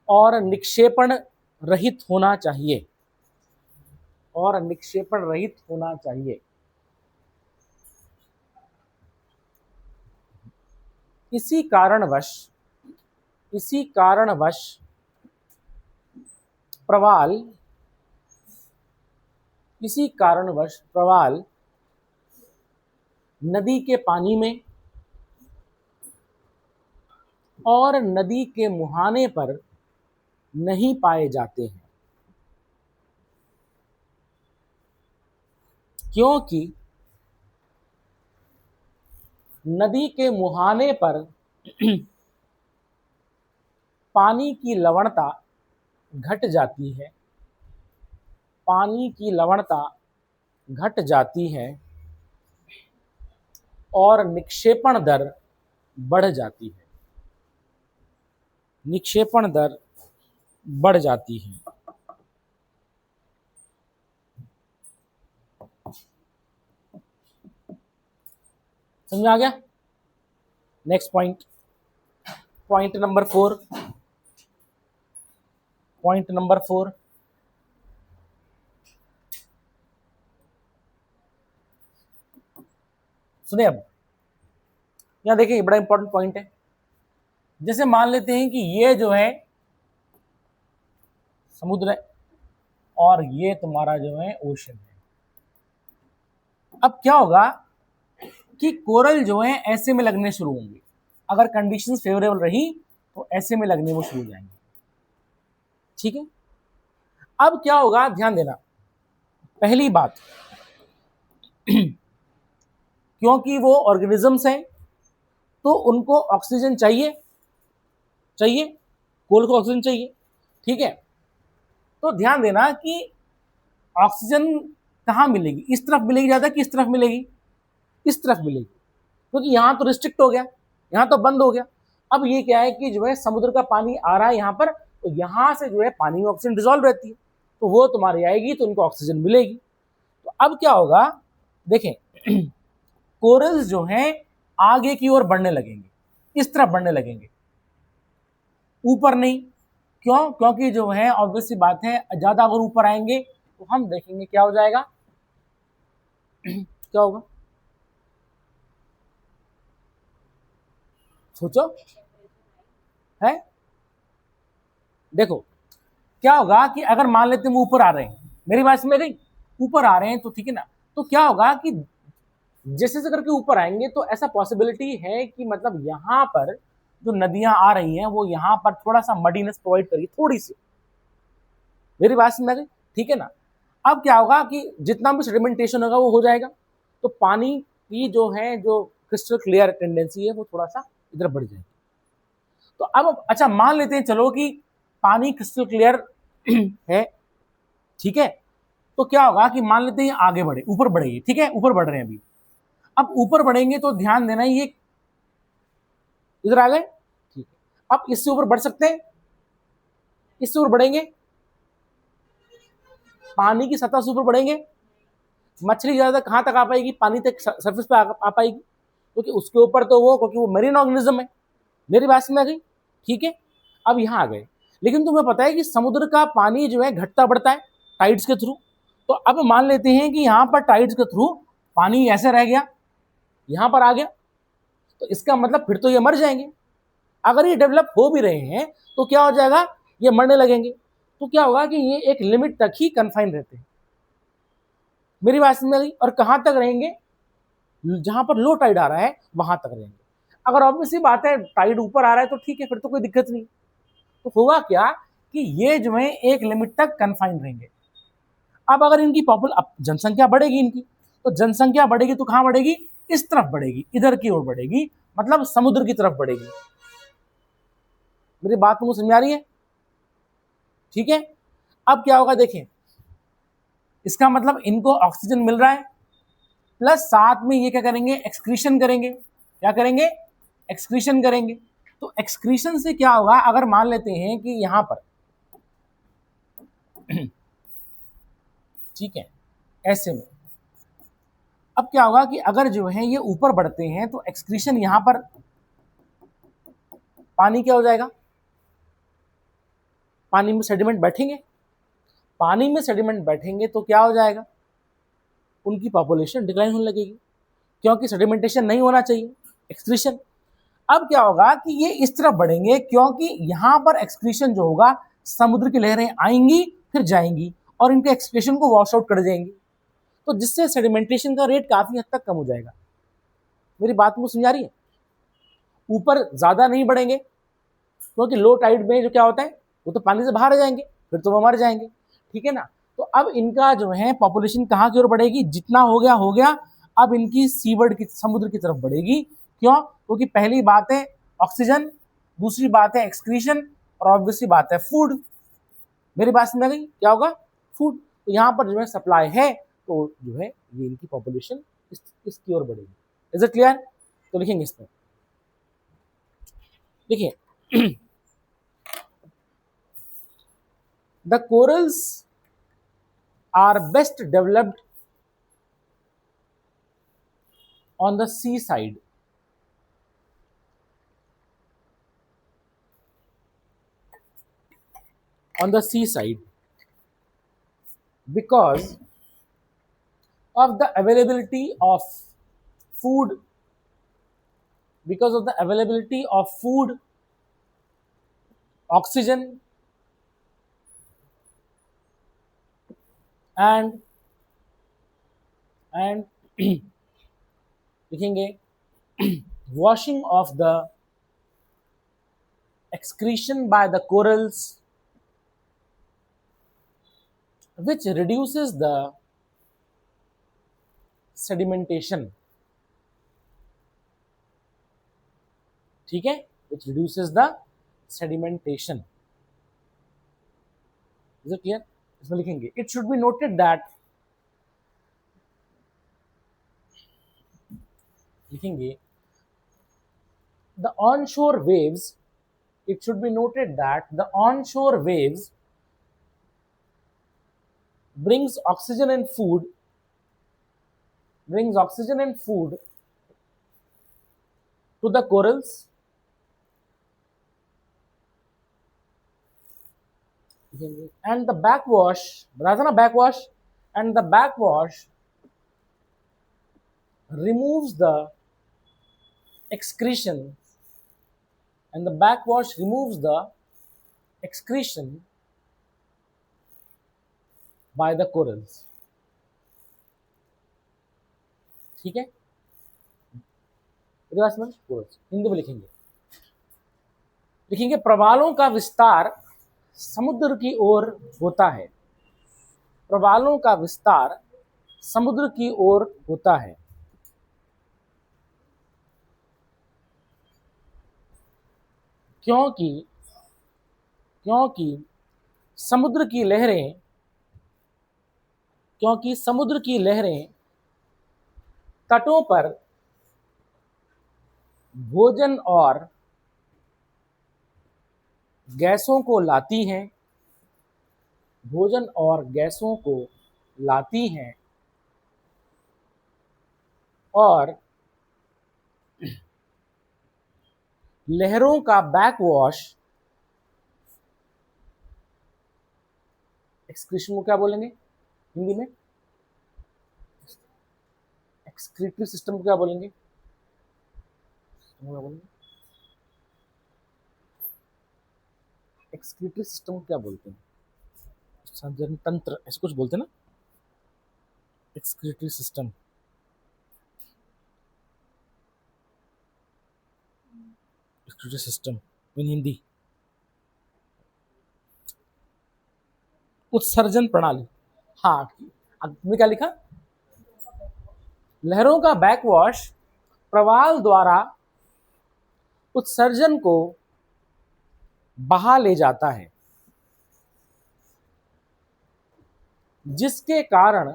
और निक्षेपण रहित होना चाहिए, और निक्षेपण रहित होना चाहिए। इसी कारणवश प्रवाल नदी के पानी में और नदी के मुहाने पर नहीं पाए जाते हैं, क्योंकि नदी के मुहाने पर पानी की लवणता घट जाती है, पानी की लवणता घट जाती है और निक्षेपण दर बढ़ जाती है, निक्षेपण दर बढ़ जाती है। समझ आ गया? Next point, point number 4, point number 4, सुनिए। अब यहां देखिए, बड़ा इंपॉर्टेंट पॉइंट है। जैसे मान लेते हैं कि ये जो है समुद्र है और ये तुम्हारा जो है ओशन है। अब क्या होगा कि कोरल जो है ऐसे में लगने शुरू होंगे, अगर कंडीशंस फेवरेबल रही तो ऐसे में लगने वो शुरू हो जाएंगे, ठीक है। अब क्या होगा, ध्यान देना। पहली बात, क्योंकि वो ऑर्गेनिजम्स हैं तो उनको ऑक्सीजन चाहिए, कोल को ऑक्सीजन चाहिए, ठीक है। तो ध्यान देना कि ऑक्सीजन कहाँ मिलेगी, इस तरफ मिलेगी ज़्यादा कि इस तरफ मिलेगी, इस तरफ मिलेगी, क्योंकि यहाँ तो रिस्ट्रिक्ट हो गया, यहाँ तो बंद हो गया। अब ये क्या है कि जो है समुद्र का पानी आ रहा है यहाँ पर, तो यहाँ से जो है पानी में ऑक्सीजन डिजोल्व रहती है, तो वो तुम्हारी आएगी तो उनको ऑक्सीजन मिलेगी। तो अब क्या होगा, देखें, कोरल्स जो हैं आगे की ओर बढ़ने लगेंगे, इस तरफ बढ़ने लगेंगे, ऊपर नहीं। क्यों? क्योंकि जो है ऑब्वियस सी बात है, ज्यादा अगर ऊपर आएंगे तो हम देखेंगे क्या हो जाएगा, क्या होगा, सोचो, है। देखो क्या होगा कि अगर मान लेते हैं वो ऊपर आ रहे हैं, मेरी बात समझ गई, ऊपर आ रहे हैं तो ठीक है ना, तो क्या होगा कि जैसे जैसे करके ऊपर आएंगे तो ऐसा पॉसिबिलिटी है कि मतलब यहाँ पर जो नदियां आ रही हैं वो यहाँ पर थोड़ा सा मडीनेस प्रोवाइड करेगी, थोड़ी सी, मेरी बात समझ गई, ठीक है ना। अब क्या होगा कि जितना भी सेडिमेंटेशन होगा वो हो जाएगा, तो पानी की जो है जो क्रिस्टल क्लियर टेंडेंसी है वो थोड़ा सा इधर बढ़ जाएगी। तो अब अच्छा मान लेते हैं चलो कि पानी क्रिस्टल क्लियर है, ठीक है। तो क्या होगा कि मान लेते हैं आगे बढ़े, ऊपर बढ़ेगी, ठीक है, ऊपर बढ़ रहे हैं अभी। अब ऊपर बढ़ेंगे तो ध्यान देना, ये इधर आ गए, ठीक है। अब इससे ऊपर बढ़ सकते हैं, इससे ऊपर बढ़ेंगे, पानी की सतह से ऊपर बढ़ेंगे, मछली ज्यादा कहां तक आ पाएगी, पानी तक, सरफेस पे आ पाएगी, क्योंकि उसके ऊपर तो वो, क्योंकि वो मेरीन ऑर्गेनिज्म है, मेरी बात समझ आ गई, ठीक है। अब यहां आ गए, लेकिन तुम्हें पता है कि समुद्र का पानी जो है घटता बढ़ता है टाइड्स के थ्रू। तो अब मान लेते हैं कि यहाँ पर टाइड्स के थ्रू पानी ऐसे रह गया, यहाँ पर आ गया, तो इसका मतलब फिर तो ये मर जाएंगे। अगर ये डेवलप हो भी रहे हैं तो क्या हो जाएगा, ये मरने लगेंगे। तो क्या होगा कि ये एक लिमिट तक ही कन्फाइन रहते हैं, मेरी बात समझ गई। और कहाँ तक रहेंगे, जहां पर लो टाइड आ रहा है वहां तक रहेंगे। अगर ऑब्वियसली बात है टाइड ऊपर आ रहा है तो ठीक है, फिर तो कोई दिक्कत नहीं। तो होगा क्या कि ये जो है एक लिमिट तक कन्फाइन रहेंगे। अब अगर इनकी जनसंख्या बढ़ेगी इनकी, तो जनसंख्या बढ़ेगी तो कहां बढ़ेगी, इस तरफ बढ़ेगी, इधर की ओर बढ़ेगी, मतलब समुद्र की तरफ बढ़ेगी। मेरी बात तुमको समझ आ रही है, ठीक है। अब क्या होगा देखें, इसका मतलब इनको ऑक्सीजन मिल रहा है, प्लस साथ में ये क्या करेंगे, एक्सक्रीशन करेंगे। क्या करेंगे, एक्सक्रीशन करेंगे। तो एक्सक्रीशन से क्या होगा, अगर मान लेते हैं कि यहां पर ठीक है ऐसे में, अब क्या होगा कि अगर जो है ये ऊपर बढ़ते हैं तो एक्सक्रीशन, यहां पर पानी क्या हो जाएगा, पानी में सेडिमेंट बैठेंगे, पानी में सेडिमेंट बैठेंगे तो क्या हो जाएगा, उनकी पॉपुलेशन डिक्लाइन होने लगेगी, क्योंकि सेडिमेंटेशन नहीं होना चाहिए, एक्सक्रीशन। अब क्या होगा कि ये इस तरफ बढ़ेंगे, क्योंकि यहां पर एक्सक्रीशन जो होगा, समुद्र की लहरें आएंगी फिर जाएंगी और इनके एक्सक्रीशन को वॉश आउट कर जाएंगी, तो जिससे सेडिमेंटेशन का रेट काफी हद तक कम हो जाएगा। मेरी बात को समझा रही है? ऊपर ज्यादा नहीं बढ़ेंगे, क्योंकि लो टाइड में जो क्या होता है, वो तो पानी से बाहर आ जाएंगे, फिर तो वो मर जाएंगे, ठीक है ना। तो अब इनका जो है पॉपुलेशन कहाँ की ओर बढ़ेगी, जितना हो गया हो गया, अब इनकी सीवर्ड की, समुद्र की तरफ बढ़ेगी। क्यों? क्योंकि पहली बात है ऑक्सीजन, दूसरी बात है एक्सक्रीशन, और ऑब्वियसली बात है फूड। मेरी बात समझ गई? क्या होगा? फूड। तो यहाँ पर जो है सप्लाई है, तो जो है ये इनकी पॉपुलेशन इसकी ओर बढ़ेगी। Is it clear? तो लिखेंगे इसमें, देखिए the corals are best developed on the seaside, on the seaside, because of the availability of food, because of the availability of food, oxygen, and लिखेंगे washing of the excretion by the corals, which reduces the sedimentation, ठीक है, which reduces the sedimentation. Is it clear? इसमें लिखेंगे it should be noted that, लिखेंगे the onshore waves, it should be noted that the onshore waves brings oxygen and food, brings oxygen and food to the corals, and the backwash, बताया था ना backwash, and the backwash removes the excretion, and the backwash removes the excretion by the corals, ठीक है। Corals Hindi में लिखेंगे, लिखेंगे प्रवालों का विस्तार समुद्र की ओर होता है, प्रवालों का विस्तार समुद्र की ओर होता है, क्योंकि क्योंकि समुद्र की लहरें, क्योंकि समुद्र की लहरें तटों पर भोजन और गैसों को लाती हैं, भोजन और गैसों को लाती हैं, और लहरों का बैकवॉश, एक्सक्रीशन को क्या बोलेंगे हिंदी में, एक्सक्रीटरी सिस्टम को क्या बोलेंगे, एक्सक्रीटरी सिस्टम को क्या बोलते हैं, संचरण तंत्र ऐसे कुछ बोलते हैं ना, excretory system, excretory system in Hindi, उत्सर्जन प्रणाली। हाँ, आपने क्या लिखा, लहरों का बैकवॉश प्रवाल द्वारा उत्सर्जन को बहा ले जाता है, जिसके कारण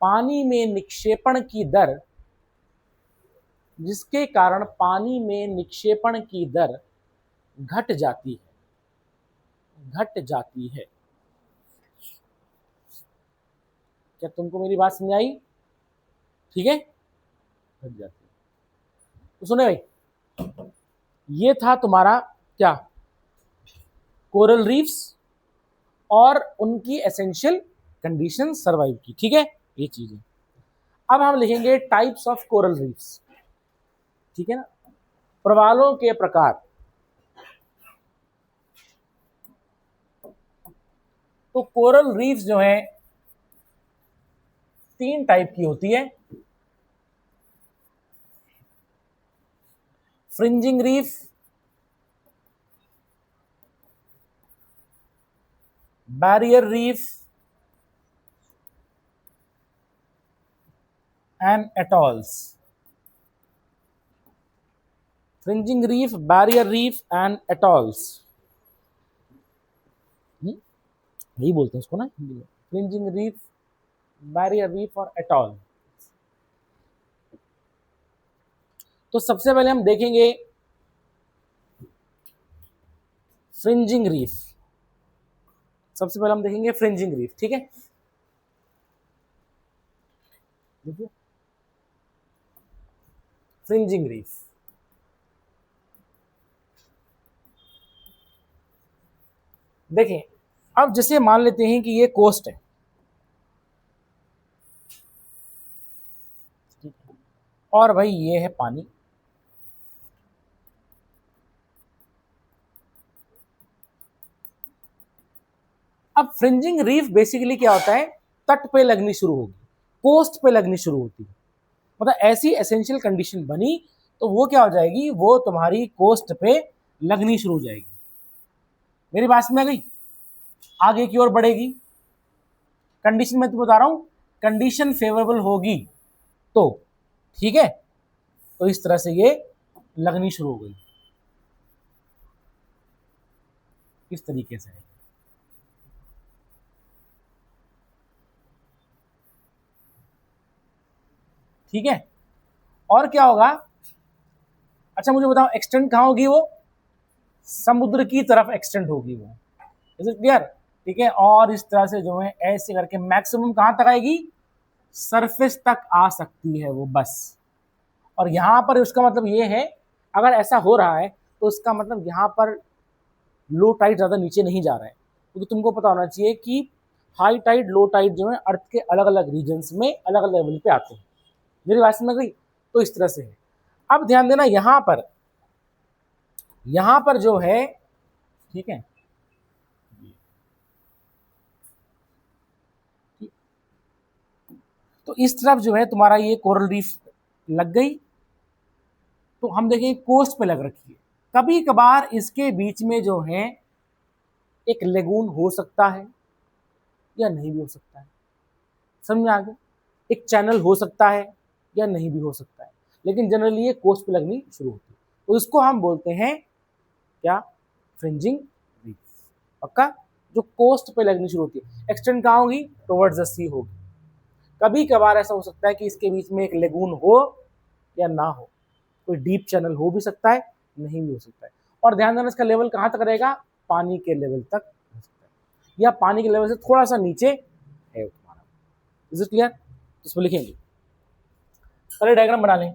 पानी में निक्षेपण की दर, जिसके कारण पानी में निक्षेपण की दर घट जाती है, घट जाती है। क्या तुमको मेरी बात समझ आई? ठीक है, घट जाती है। तो सुने भाई, ये था तुम्हारा क्या, कोरल रीफ्स और उनकी एसेंशियल कंडीशन सर्वाइव की, ठीक है, ये चीज है। अब हम लिखेंगे टाइप्स ऑफ कोरल रीफ्स, ठीक है ना, प्रवालों के प्रकार। तो कोरल रीफ्स जो है 3 टाइप की होती है, fringing reef, barrier reef and atolls. Fringing reef, barrier reef and atolls, यही बोलते हैं इसको ना हिंदी में, फ्रिंजिंग रीफ, बैरियर रीफ और एटॉल। तो सबसे पहले हम देखेंगे फ्रिंजिंग रीफ, सबसे पहले हम देखेंगे फ्रिंजिंग रीफ, ठीक है। देखिए फ्रिंजिंग रीफ, देखिए अब जैसे मान लेते हैं कि ये कोस्ट है, और भाई ये है पानी, अब फ्रिंजिंग रीफ बेसिकली क्या होता है, तट पे लगनी शुरू होगी, कोस्ट पे लगनी शुरू होती है, मतलब ऐसी एसेंशियल कंडीशन बनी तो वो क्या हो जाएगी, वो तुम्हारी कोस्ट पे लगनी शुरू हो जाएगी। मेरी बात में आ गई, आगे की ओर बढ़ेगी, कंडीशन मैं तुम्हें बता रहा हूं, कंडीशन फेवरेबल होगी तो, ठीक है, तो इस तरह से ये लगनी शुरू हो गई, इस तरीके से। ठीक है, और क्या होगा, अच्छा मुझे बताओ एक्सटेंड कहां होगी वो, समुद्र की तरफ एक्सटेंड होगी वो, इज इट क्लियर, ठीक है, और इस तरह से जो है ऐसे करके मैक्सिमम कहां तक आएगी, सरफेस तक आ सकती है वो बस। और यहां पर उसका मतलब ये है, अगर ऐसा हो रहा है तो उसका मतलब यहां पर लो टाइड ज्यादा नीचे नहीं जा रहा है, क्योंकि तुमको पता होना चाहिए कि हाई टाइड लो टाइड जो है अर्थ के अलग अलग रीजन्स में अलग अलग लेवल पे आते हैं। मेरी बात समझ गई, तो इस तरह से है। अब ध्यान देना यहां पर जो है, ठीक है, तो इस तरफ जो है तुम्हारा ये कोरल रीफ लग गई, तो हम देखें कोस्ट पे लग रखी है, कभी कभार इसके बीच में जो है एक लेगून हो सकता है या नहीं भी हो सकता है, समझ में आ गया, एक चैनल हो सकता है या नहीं भी हो सकता है, लेकिन जनरली ये कोस्ट पे लगनी शुरू होती है, तो इसको हम बोलते हैं क्या, फ्रिंजिंग रीफ, पक्का, जो कोस्ट पे लगनी शुरू होती है, एक्सटेंड कहाँ होगी, टुवर्ड्स द सी होगी। कभी कभार ऐसा हो सकता है कि इसके बीच में एक लेगून हो या ना हो, कोई डीप चैनल हो भी सकता है, नहीं भी हो सकता है, और ध्यान देना इसका लेवल कहाँ तक रहेगा, पानी के लेवल तक हो सकता है, या पानी के लेवल से थोड़ा सा नीचे है तुम्हारा, इज इट क्लियर, इसमें लिखेंगे, पहले डायग्राम बना लें,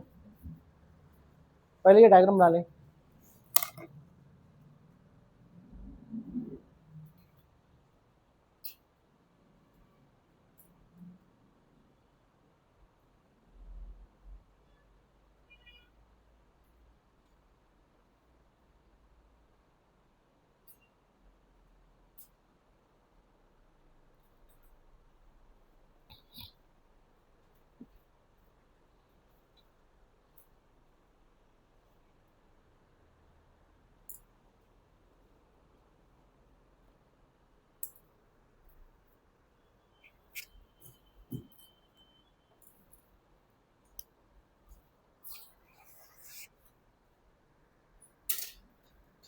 पहले ये डायग्राम बना लें,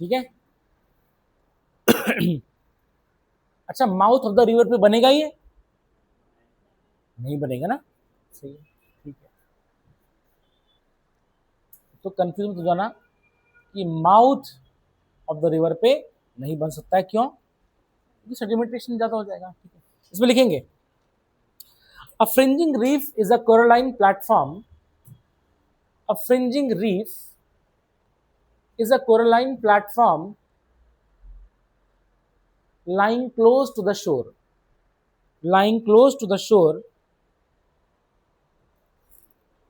ठीक है। अच्छा माउथ ऑफ द रिवर पे बनेगा ये, नहीं बनेगा ना, सही है, ठीक है, तो कंफ्यूज मत हो जाना कि माउथ ऑफ द रिवर पे नहीं बन सकता है, क्यों, क्योंकि सेडिमेंटेशन ज्यादा हो जाएगा, ठीक है, इसमें लिखेंगे a fringing reef is a coralline platform, a fringing reef is a coralline platform lying close to the shore. Lying close to the shore,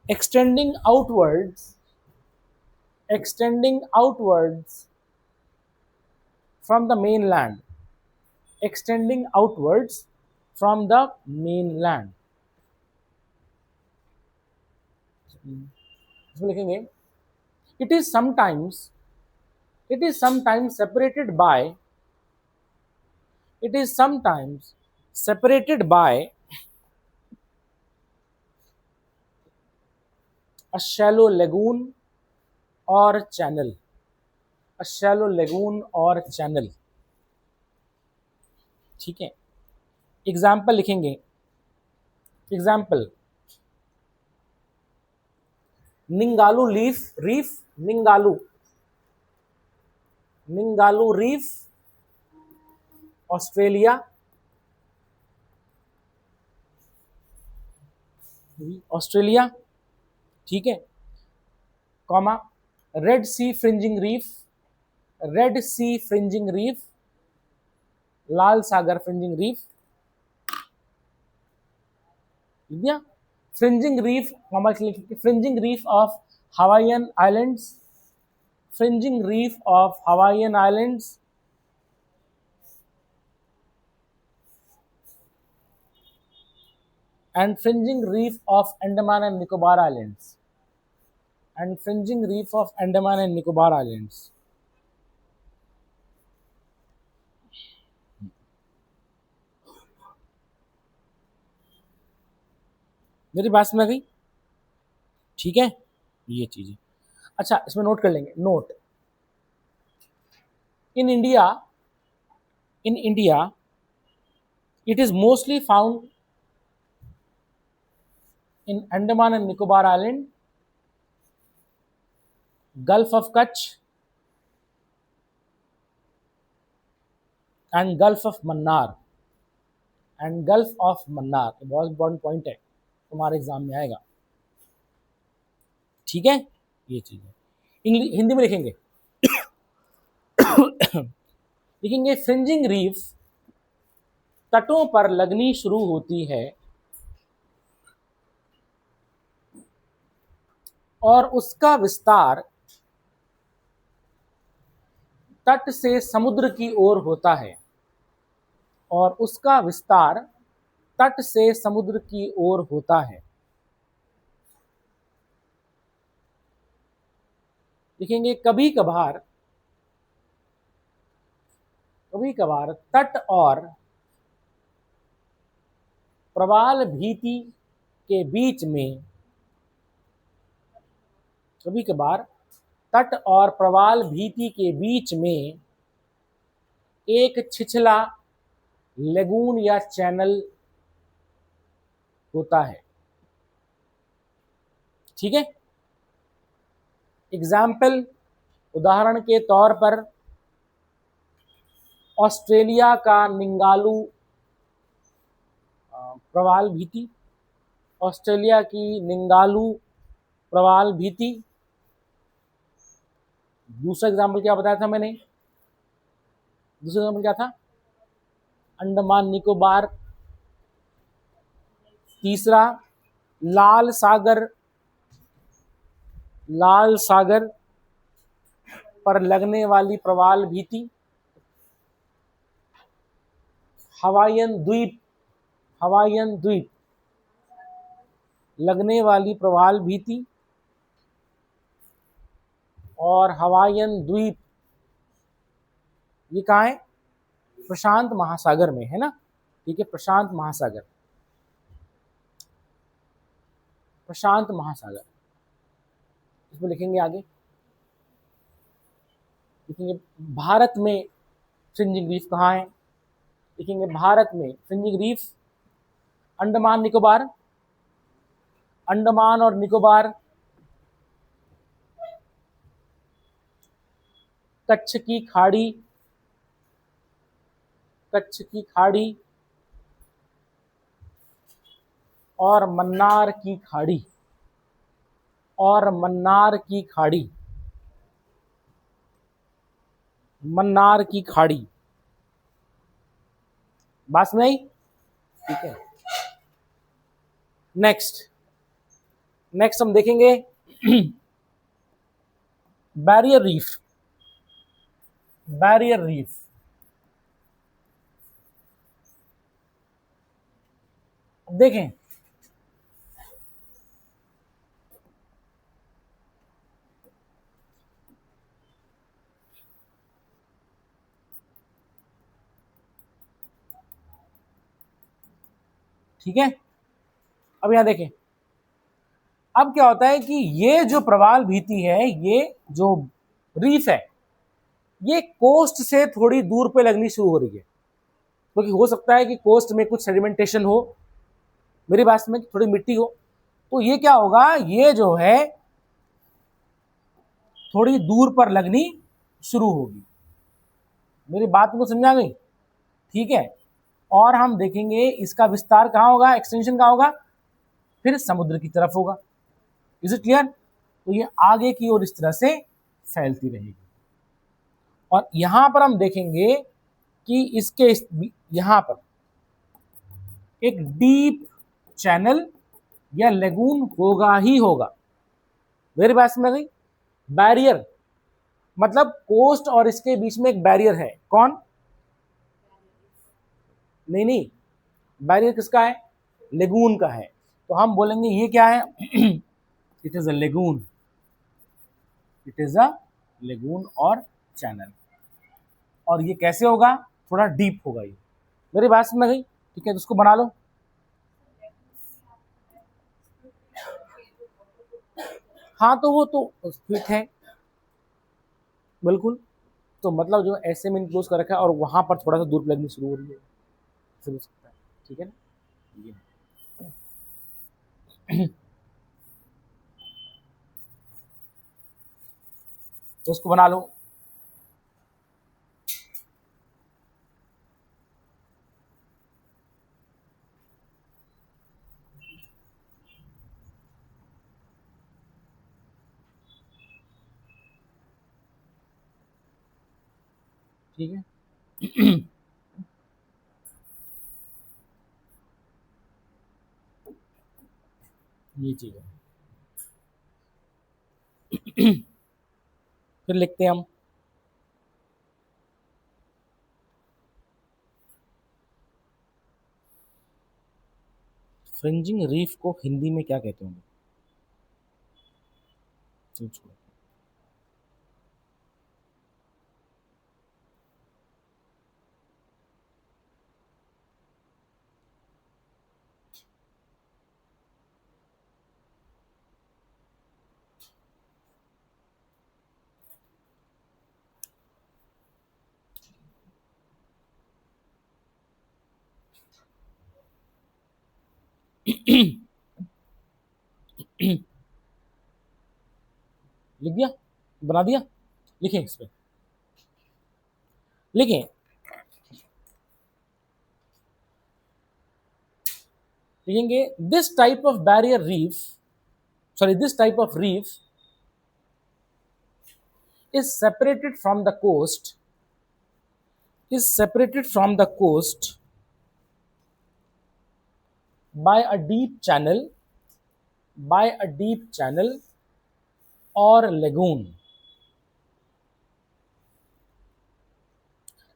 extending outwards, extending outwards from the mainland, extending outwards from the mainland. इसमें लिखेंगे it is sometimes separated by it is sometimes separated by a shallow lagoon or channel. A shallow lagoon or channel. ठीक है, example लिखेंगे. Example, निंगालू reef, निंगालू reef Australia, ठीक है, comma, red सी fringing reef, लाल सागर fringing reef, दिया. Fringing reef, comma, fringing reef of Hawaiian islands, fringing reef of Hawaiian islands, and fringing reef of Andaman and Nicobar Islands, and fringing reef of Andaman and Nicobar Islands. मेरी बात समझ गई? ठीक है, ये चीज है. अच्छा, इसमें नोट कर लेंगे. Note, in India it is mostly found in Andaman and Nicobar Island, Gulf of Kutch and Gulf of Mannar. बहुत इंपॉर्टेंट पॉइंट है, तुम्हारे एग्जाम में आएगा. ठीक है, ये चीज है. हिंदी में लिखेंगे. लिखेंगे फ्रिंजिंग रीफ तटों पर लगनी शुरू होती है और उसका विस्तार तट से समुद्र की ओर होता है, और उसका विस्तार तट से समुद्र की ओर होता है. लिखेंगे कभी कभार तट और प्रवाल भीति के बीच में, कभी कभार तट और प्रवाल भीति के बीच में एक छिछला लेगून या चैनल होता है. ठीक है, एग्जाम्पल, उदाहरण के तौर पर ऑस्ट्रेलिया का निंगालू प्रवाल भीति, ऑस्ट्रेलिया की निंगालू प्रवाल भीति. दूसरा एग्जाम्पल क्या बताया था मैंने? दूसरा एग्जाम्पल क्या था? अंडमान निकोबार. तीसरा लाल सागर पर लगने वाली प्रवाल भीति. हवाईयन द्वीप लगने वाली प्रवाल भीति, और हवाईयन द्वीप ये कहाँ है? प्रशांत महासागर में है ना. ठीक है, प्रशांत महासागर. इसमें लिखेंगे आगे. लिखेंगे भारत में फ्रिंजिंग रीफ कहाँ है? लिखेंगे भारत में फ्रिंजिंग रीफ अंडमान और निकोबार, कच्छ की खाड़ी और मन्नार की खाड़ी. मन्नार की खाड़ी। बात में आई? ठीक है। नेक्स्ट हम देखेंगे बैरियर रीफ। बैरियर रीफ देखें, ठीक है। अब यहां देखें, अब क्या होता है कि ये जो प्रवाल भीति है, ये जो रीफ है, ये कोस्ट से थोड़ी दूर पे लगनी शुरू हो रही है, क्योंकि हो सकता है कि कोस्ट में कुछ सेडिमेंटेशन हो, मेरी बात में थोड़ी मिट्टी हो, तो ये क्या होगा, ये जो है थोड़ी दूर पर लगनी शुरू होगी। मेरी बात को समझा गई? ठीक है। और हम देखेंगे इसका विस्तार कहाँ होगा, एक्सटेंशन कहाँ होगा, फिर समुद्र की तरफ होगा। Is it clear? तो ये आगे की ओर इस तरह से फैलती रहेगी। और यहां पर हम देखेंगे कि इसके यहां पर एक डीप चैनल या लेगून होगा ही होगा। मेरी बात समझ गई? बैरियर मतलब कोस्ट और इसके बीच में एक बैरियर है। कौन? नहीं, बैरियर किसका है? लेगून का है। तो हम बोलेंगे ये क्या है? It is a lagoon. It is a lagoon और चैनल। और ये कैसे होगा? थोड़ा डीप होगा ये। मेरी बात समझ गई? ठीक है, तो उसको बना लो। हाँ, तो वो तो फिट है बिल्कुल। तो मतलब जो ऐसे में इनक्लोज कर रखा है और वहां पर थोड़ा सा दूर लगनी शुरू हो रही है, समझ सकता है। ठीक है ना? ये तो उसको बना लो। ठीक है। ये चीज है। फिर लिखते हैं हम, फ्रिंजिंग रीफ को हिंदी में क्या कहते होंगे? छोड़ो। लिख दिया? बना दिया? लिखें इस पे, लिखें। लिखेंगे this type of barrier reef, sorry this type of reef is separated from the coast, is separated from the coast by a deep channel, by a deep channel or lagoon।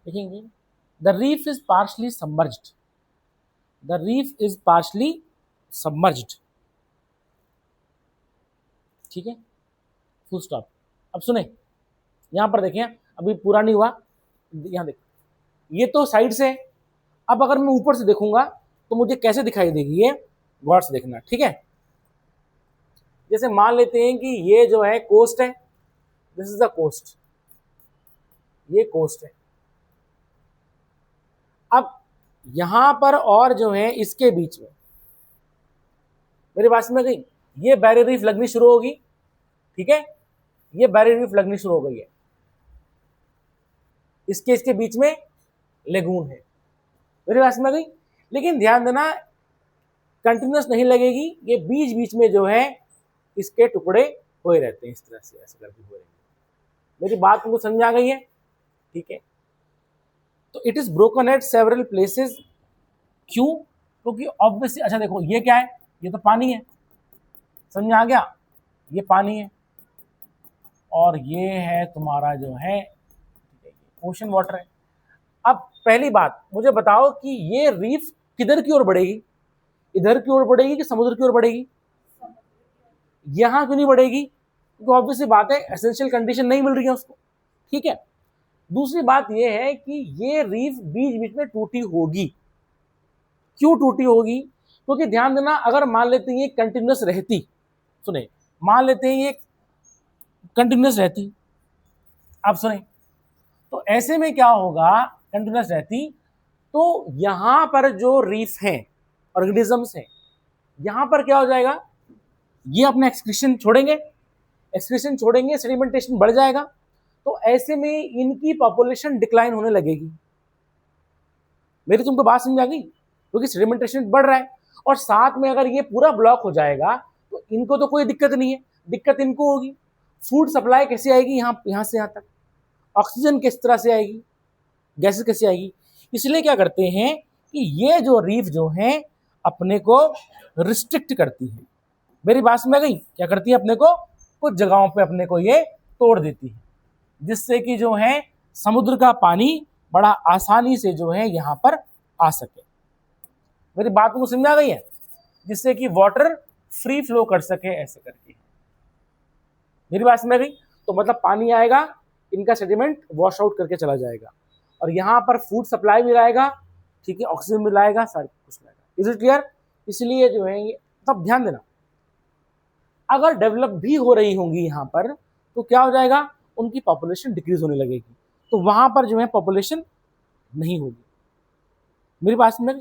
देखेंगे the reef is partially submerged, the reef is partially submerged। ठीक है, full stop. अब सुने, यहां पर देखें, अभी पूरा नहीं हुआ, यहां देख, ये तो साइड से, अब अगर मैं ऊपर से देखूंगा तो मुझे कैसे दिखाई देगी, ये गौर से देखना। ठीक है, जैसे मान लेते हैं कि ये जो है कोस्ट है, दिस इज द कोस्ट, ये कोस्ट है। अब यहां पर और जो है इसके बीच में, मेरी बात समझ गई, ये बैरियर रीफ लगनी शुरू होगी। ठीक है, ये बैरियर रीफ लगनी शुरू हो गई है, इसके बीच में लेगून है। मेरी बात समझ गई? लेकिन ध्यान देना, कंटिन्यूस नहीं लगेगी, ये बीच बीच में जो है इसके टुकड़े हुए रहते हैं, इस तरह से ऐसे करके हुए रहेंगे। मेरी बात तुमको समझ आ गई है? ठीक है। तो it is broken at several places, क्यों? क्योंकि ऑब्वियसली, अच्छा देखो ये क्या है, ये तो पानी है, समझ आ गया, ये पानी है और ये है तुम्हारा जो है ओशन वाटर है। अब पहली बात मुझे बताओ कि ये रीफ किधर की ओर बढ़ेगी, इधर की ओर बढ़ेगी कि समुद्र की ओर बढ़ेगी? यहां क्यों नहीं बढ़ेगी? क्योंकि ऑब्वियसली बात है, एसेंशियल कंडीशन नहीं मिल रही है उसको, ठीक है। दूसरी बात यह है कि ये रीफ बीच बीच में टूटी होगी। क्यों टूटी होगी? क्योंकि ध्यान देना, अगर मान लेते हैं ये कंटिन्यूस रहती, सुने, मान लेते हैं ये कंटिन्यूस रहती, आप सुने, तो ऐसे में क्या होगा, कंटिन्यूस रहती तो यहां पर जो रीफ है, ऑर्गेनिजम्स हैं, यहां पर क्या हो जाएगा, ये अपने एक्सक्रीशन छोड़ेंगे, एक्सक्रीशन छोड़ेंगे, सेडिमेंटेशन बढ़ जाएगा, तो ऐसे में इनकी पॉपुलेशन डिक्लाइन होने लगेगी। मेरी तुमको बात समझ आ गई? क्योंकि सेडिमेंटेशन बढ़ रहा है और साथ में अगर ये पूरा ब्लॉक हो जाएगा तो इनको तो कोई दिक्कत नहीं है, दिक्कत इनको होगी। फूड सप्लाई कैसे आएगी यहाँ से यहाँ तक, ऑक्सीजन किस तरह से आएगी, गैसेस कैसे आएगी? इसलिए क्या करते हैं कि ये जो रीफ जो है अपने को रिस्ट्रिक्ट करती है। मेरी बात में आ गई? क्या करती है, अपने को कुछ जगहों पे अपने को ये तोड़ देती है, जिससे कि जो है समुद्र का पानी बड़ा आसानी से जो है यहाँ पर आ सके। मेरी बात को समझ आ गई है? जिससे कि वाटर फ्री फ्लो कर सके, ऐसे करके। मेरी बात समझ आ गई? तो मतलब पानी आएगा, इनका सेडिमेंट वॉश आउट करके चला जाएगा और यहाँ पर फूड सप्लाई भी लाएगा, ठीक है, ऑक्सीजन भी लाएगा, सारा कुछ लाएगा। Is it clear? इसलिए जो है ये सब ध्यान देना, अगर डेवलप भी हो रही होंगी यहाँ पर तो क्या हो जाएगा, उनकी पॉपुलेशन डिक्रीज होने लगेगी, तो वहां पर जो है पॉपुलेशन नहीं होगी। मेरी बात समझ,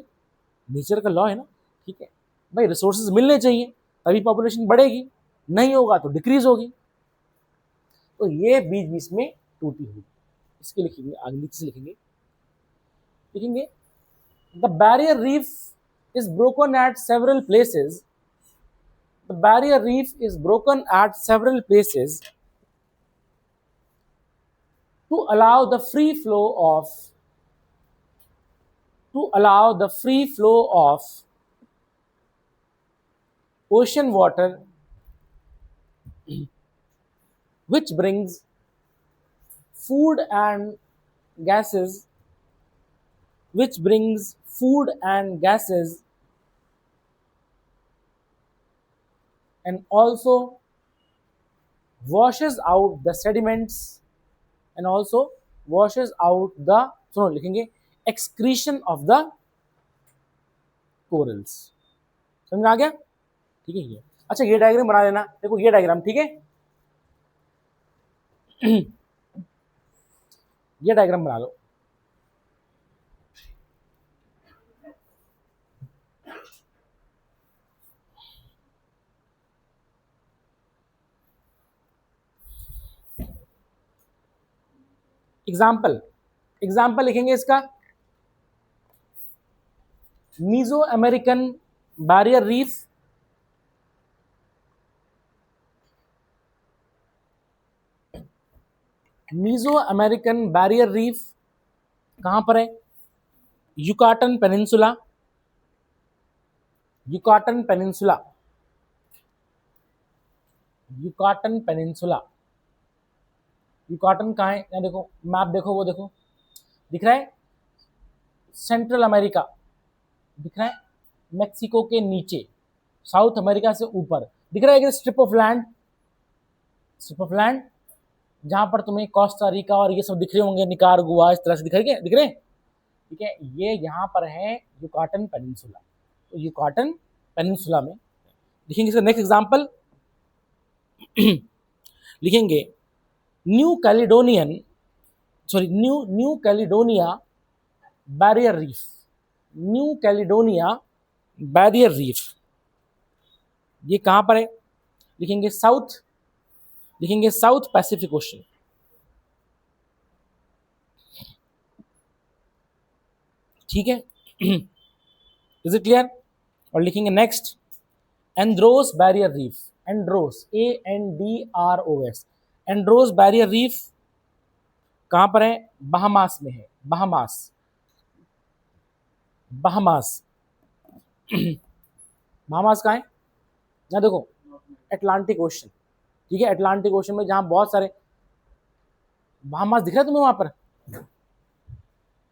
नेचर का लॉ है ना, ठीक है भाई, रिसोर्सेज मिलने चाहिए तभी पॉपुलेशन बढ़ेगी, नहीं होगा तो डिक्रीज होगी। तो ये बीच बीच में टूटी होगी, इसके लिखेंगे, आगे नीचे से लिखेंगे the barrier reef is broken at several places, the barrier reef is broken at several places to allow the free flow of ocean water, which brings food and gases and also washes out the sediments and also washes out the, सुनो लिखेंगे, excretion of the corals। समझ आ गया? ठीक है ये, अच्छा ये डायग्राम बना लेना, देखो ये डायग्राम, ठीक है ये डायग्राम बना लो। एग्जाम्पल लिखेंगे इसका, Meso American barrier reef, Meso American barrier reef कहां पर है, Yucatan peninsula, Yucatan peninsula, Yucatan peninsula, Yucatan कहाँ है, यहाँ देखो मैप, देखो वो देखो दिख रहा है, सेंट्रल अमेरिका दिख रहा है, मेक्सिको के नीचे, साउथ अमेरिका से ऊपर दिख रहा है, strip of land, strip of land जहां पर तुम्हें कोस्टा रिका और ये सब दिख रहे होंगे, निकारागुआ, इस तरह से दिख रहे हैं, ठीक है, ये यहाँ पर है युकाटन पेनिनसुला। तो युकाटन पेनिनसुला में लिखेंगे इसका नेक्स्ट एग्जांपल लिखेंगे new Caledonia barrier reef, new Caledonia barrier reef, ये कहां पर है, लिखेंगे साउथ पैसिफिक ओशन, ठीक है इज इट क्लियर? और लिखेंगे next Andros barrier reef, Andros, ANDROS, Andros barrier reef कहां पर है? बहामास में है, बहामास, बहामास। बहामास कहाँ है? यहाँ देखो, अटलांटिक ओशन, ठीक है, अटलांटिक ओशन में जहां बहुत सारे, बहामास दिख रहा है तुम्हें वहां पर?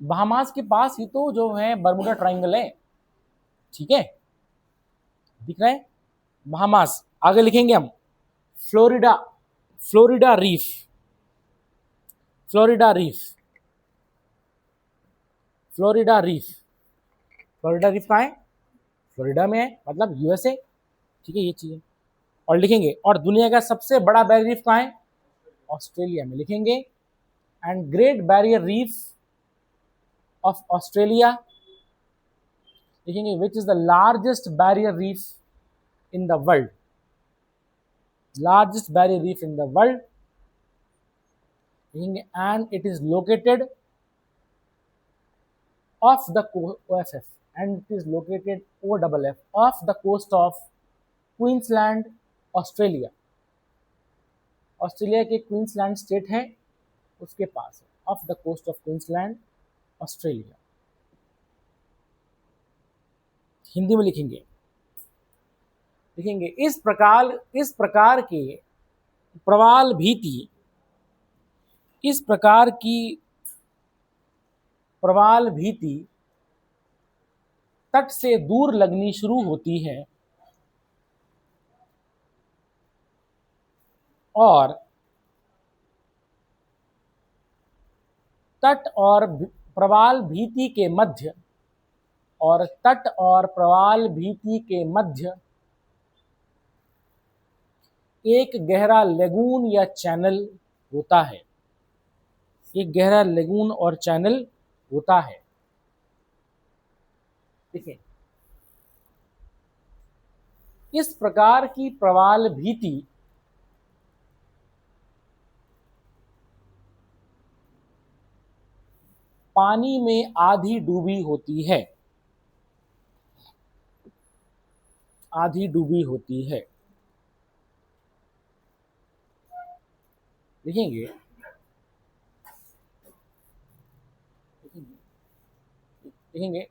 बहामास के पास ही तो जो है बर्मुडा ट्रायंगल है, ठीक है, दिख रहा है बहामास। आगे लिखेंगे हम Florida, Florida reef, Florida reef, Florida reef, Florida reef कहाँ है? फ्लोरिडा में है, मतलब यूएसए, ठीक है, ये चीज है। और लिखेंगे, और दुनिया का सबसे बड़ा बैरियर रीफ कहाँ है? ऑस्ट्रेलिया में, लिखेंगे। And great barrier reef of Australia, लिखेंगे which is the largest barrier reef in the world, largest barrier reef in the world, लिखेंगे। And it is located off the OFF, and it is located OFF off the coast of Queensland, Australia, Australia के Queensland state है उसके पास है, off the coast of Queensland, Australia. Hindi में लिखेंगे, लिखेंगे इस प्रकार के प्रवाल भीति, इस प्रकार की प्रवाल भीति तट से दूर लगनी शुरू होती है और तट और प्रवाल भीति के मध्य, और तट और प्रवाल भीति के मध्य एक गहरा लेगून या चैनल होता है, एक गहरा लेगून और चैनल होता है। देखिए, इस प्रकार की प्रवाल भीति पानी में आधी डूबी होती है, आधी डूबी होती है, लिखेंगे, लिखेंगे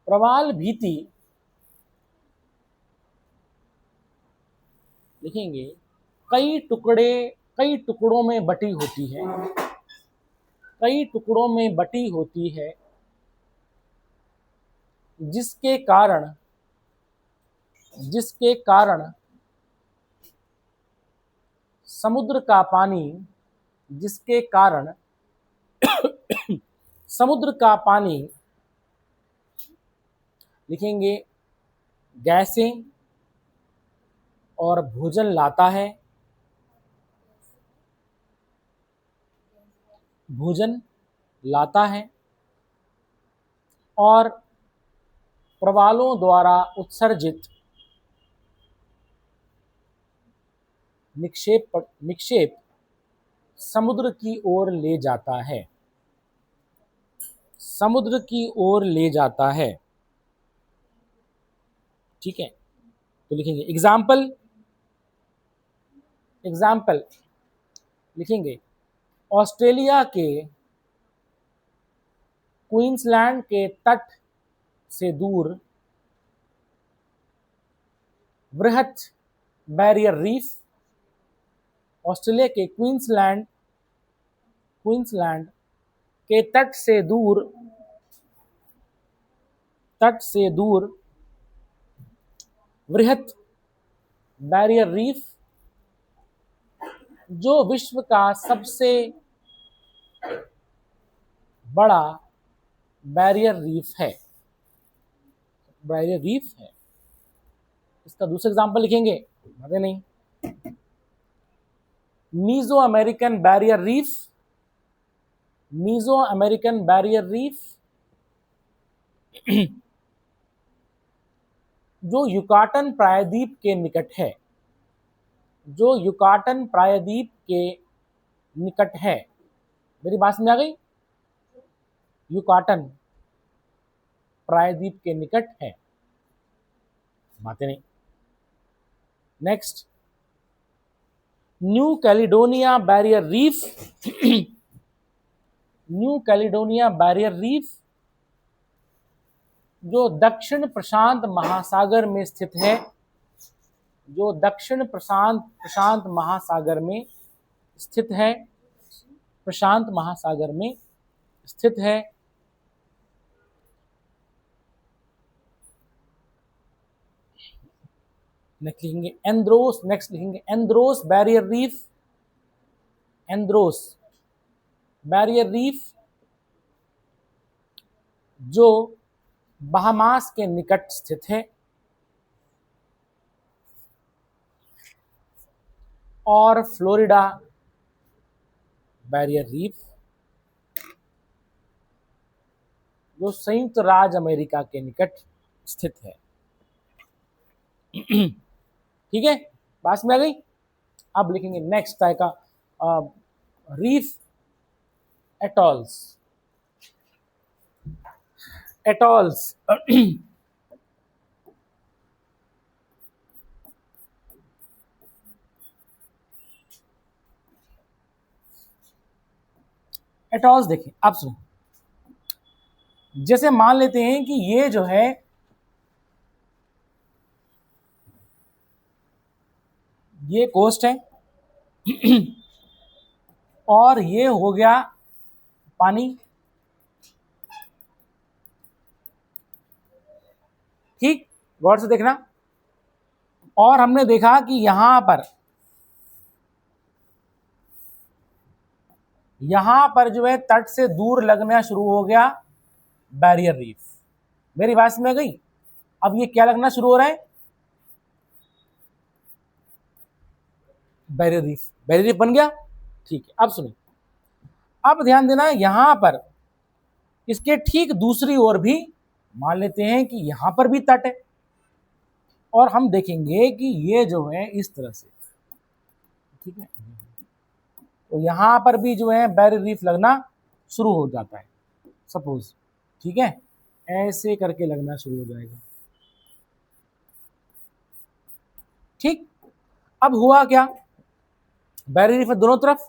प्रवाल भीति, लिखेंगे कई टुकड़ों में बटी होती है, कई टुकड़ों में बटी होती है, जिसके कारण समुद्र का पानी, जिसके कारण समुद्र का पानी, लिखेंगे गैसें और भोजन लाता है, भोजन लाता है, और प्रवालों द्वारा उत्सर्जित निक्षेप समुद्र की ओर ले जाता है, समुद्र की ओर ले जाता है, ठीक है। तो लिखेंगे एग्जाम्पल, एग्जाम्पल लिखेंगे ऑस्ट्रेलिया के क्वींसलैंड के तट से दूर वृहत बैरियर रीफ, ऑस्ट्रेलिया के क्वींसलैंड के तट से दूर वृहत बैरियर रीफ, जो विश्व का सबसे बड़ा बैरियर रीफ है, बैरियर रीफ है। इसका दूसरा एग्जांपल लिखेंगे, मजे नहीं, Meso American barrier reef, Meso American barrier reef जो युकाटन प्रायद्वीप के निकट है, जो युकाटन प्रायद्वीप के निकट है। मेरी बात समझ आ गई? युकाटन प्रायद्वीप के निकट है, बातें नहीं। Next, new Caledonia barrier reef new Caledonia barrier reef जो दक्षिण प्रशांत महासागर में स्थित है, जो दक्षिण प्रशांत महासागर में स्थित है, प्रशांत महासागर में स्थित है। नेक्स्ट लिखेंगे एंड्रोस, नेक्स्ट लिखेंगे Andros barrier reef, Andros barrier reef जो बहामास के निकट स्थित है, और फ्लोरिडा बैरियर रीफ जो संयुक्त राज्य अमेरिका के निकट स्थित है। ठीक है, पास में आ गई। अब लिखेंगे नेक्स्ट टाइप का रीफ एटॉल्स, एटॉल्स एटॉल्स देखिए, आप सुनो, जैसे मान लेते हैं कि ये जो है ये कोस्ट है और ये हो गया पानी, ठीक, गौर से देखना। और हमने देखा कि यहां पर जो है तट से दूर लगना शुरू हो गया बैरियर रीफ। मेरी बात में गई। अब ये क्या लगना शुरू हो रहा है, बैरियर रीफ, बैरियर रीफ बन गया। ठीक है, अब सुनिए, अब ध्यान देना, यहां पर इसके ठीक दूसरी ओर भी मान लेते हैं कि यहां पर भी तट है, और हम देखेंगे कि ये जो है इस तरह से, ठीक है, तो यहां पर भी जो है बैरियर रीफ लगना शुरू हो जाता है सपोज, ठीक है, ऐसे करके लगना शुरू हो जाएगा। ठीक, अब हुआ क्या, बैरियर रीफ है दोनों तरफ।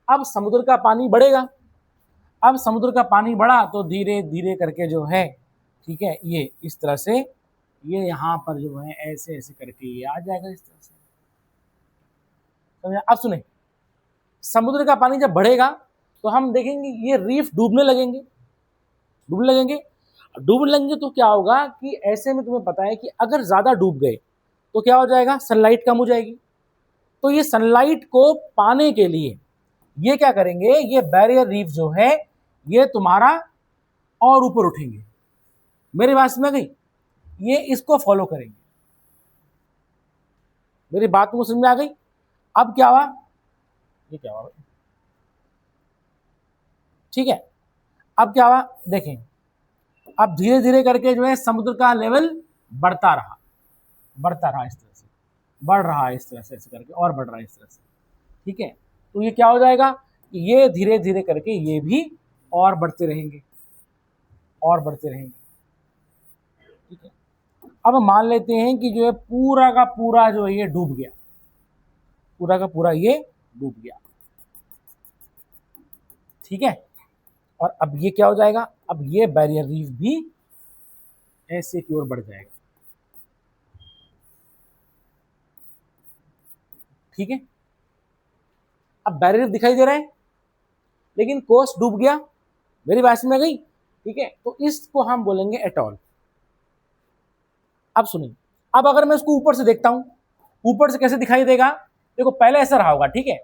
अब समुद्र का पानी बढ़ेगा, अब समुद्र का पानी बढ़ा तो धीरे धीरे करके जो है, ठीक है, ये इस तरह से, ये यहाँ पर जो है ऐसे ऐसे करके ये आ जाएगा इस तरह से, समझे। अब सुने, समुद्र का पानी जब बढ़ेगा तो हम देखेंगे ये रीफ डूबने लगेंगे, डूबने लगेंगे। डूबने लगेंगे तो क्या होगा कि ऐसे में तुम्हें पता है कि अगर ज्यादा डूब गए तो क्या हो जाएगा, सनलाइट कम हो जाएगी। तो ये सनलाइट को पाने के लिए ये क्या करेंगे, ये बैरियर रीफ जो है ये तुम्हारा और ऊपर उठेंगे। मेरी बात समझ गई, ये इसको फॉलो करेंगे। मेरी बात को समझ में आ गई। अब क्या हुआ, ये क्या हुआ, ठीक है, अब क्या हुआ देखें, अब धीरे धीरे करके जो है समुद्र का लेवल बढ़ता रहा, बढ़ता रहा, इस तरह से बढ़ रहा है, इस तरह से ऐसे करके और बढ़ रहा है इस तरह से, ठीक है। तो ये क्या हो जाएगा, ये धीरे धीरे करके ये भी और बढ़ते रहेंगे, और बढ़ते रहेंगे, ठीक है। अब मान लेते हैं कि जो है पूरा का पूरा जो है ये डूब गया, पूरा का पूरा ये डूब गया, ठीक है। और अब ये क्या हो जाएगा, अब ये बैरियर रीफ भी ऐसे की ओर बढ़ जाएगा, ठीक है। अब बैरियर रीफ दिखाई दे रहा है लेकिन कोस्ट डूब गया, मेरी बात में गई, ठीक है। तो इसको हम बोलेंगे एटॉल। अब सुनिए, अब अगर मैं इसको ऊपर से देखता हूं, ऊपर से कैसे दिखाई देगा, देखो पहले ऐसा रहा होगा, ठीक है,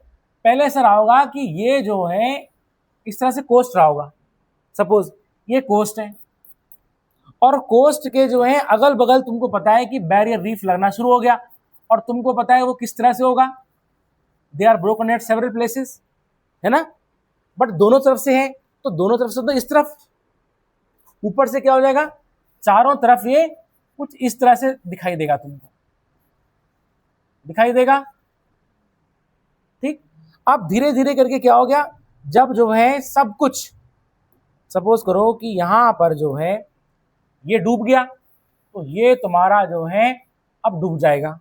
पहले ऐसा रहा होगा कि ये जो है इस तरह से कोस्ट रहा होगा, सपोज ये कोस्ट है, और कोस्ट के जो है अगल बगल तुमको पता है कि बैरियर रीफ लगना शुरू हो गया, और तुमको पता है वो किस तरह से होगा, they are broken at several places, है ना। बट दोनों तरफ से है, तो दोनों तरफ से तो इस तरफ, ऊपर से क्या हो जाएगा, चारों तरफ ये कुछ इस तरह से दिखाई देगा, तुमको दिखाई देगा, ठीक। अब धीरे धीरे करके क्या हो गया, जब जो है सब कुछ, सपोज करो कि यहां पर जो है ये डूब गया, तो ये तुम्हारा जो है अब डूब जाएगा।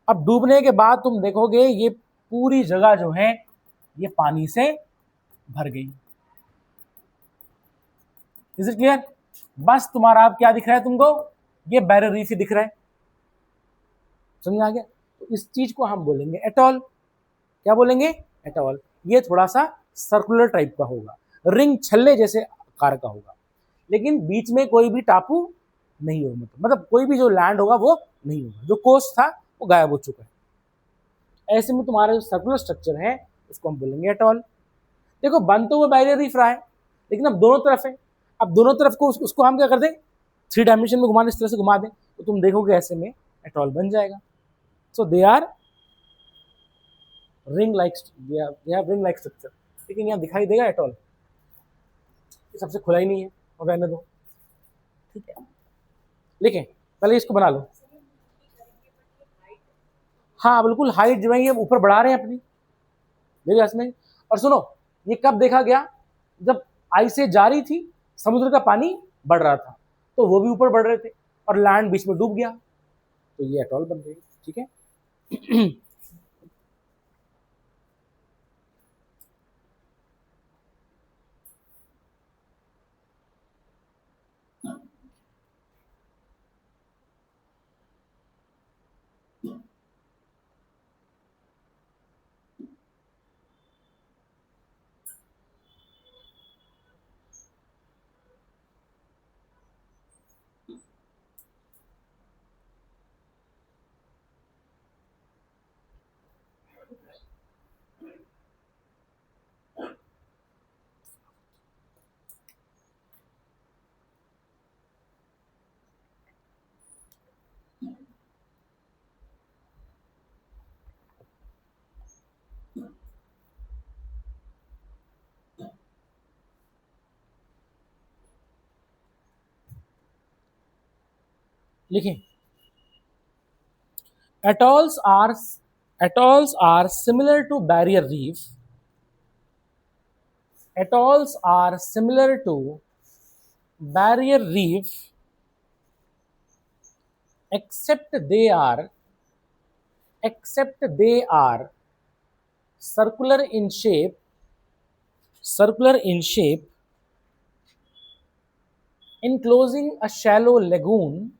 अब डूबने के बाद तुम देखोगे ये पूरी जगह जो है ये पानी से भर गई, इज इट क्लियर? बस तुम्हारा अब क्या दिख रहा है तुमको, ये बैरियर रीफ ही दिख रहा है, समझ आ गया? तो इस चीज को हम बोलेंगे एटॉल। क्या बोलेंगे? एटॉल। ये थोड़ा सा सर्कुलर टाइप का होगा, रिंग छल्ले जैसे आकार का होगा, लेकिन बीच में कोई भी टापू नहीं होगा, मतलब कोई भी जो लैंड होगा वो नहीं होगा, जो कोस्ट था वो गायब हो चुका है। ऐसे में तुम्हारा जो सर्कुलर स्ट्रक्चर है उसको हम बोलेंगे एटॉल। देखो बन तो वो बैरियर रीफ रहा है, लेकिन अब दोनों तरफ है। अब दोनों तरफ को उसको हम क्या कर दें, 3 डायमेंशन में घुमाने, इस तरह से घुमा दें, तो तुम देखोगे ऐसे में एटॉल बन जाएगा। So they are ring like, they have ring like structure. लेकिन यहाँ दिखाई देगा एटॉल, ये सबसे खुला ही नहीं है, और रहने दो, ठीक है। लिखें, पहले इसको बना लो। हाँ बिल्कुल, हाइट जो है ये ऊपर बढ़ा रहे हैं अपनी, मेरी इसमें। और सुनो, ये कब देखा गया? जब आइसें जारी थी, समुद्र का पानी बढ़ रहा था, तो वो भी ऊपर बढ़ रहे थे और लैंड बीच में डूब गया, तो ये एटॉल बन गई, ठीक है। लिखें, atolls are atolls are similar to barrier reef. Atolls are similar to barrier reef, except they are circular in shape, enclosing a shallow lagoon,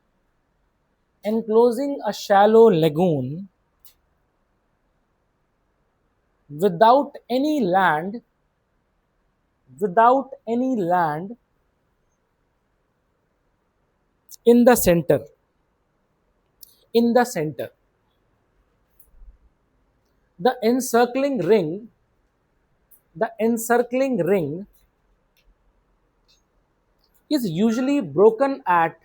without any land, in the center. The encircling ring is usually broken at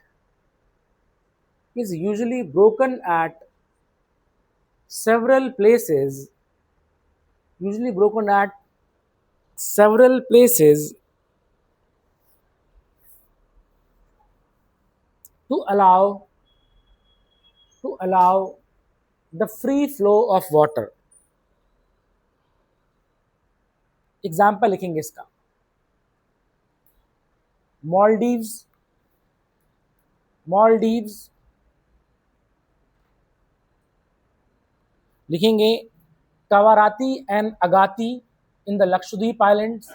several places, to allow the free flow of water. Example लिखेंगे इसका, Maldives लिखेंगे, Kavaratti and Agatti in the Lakshadweep islands,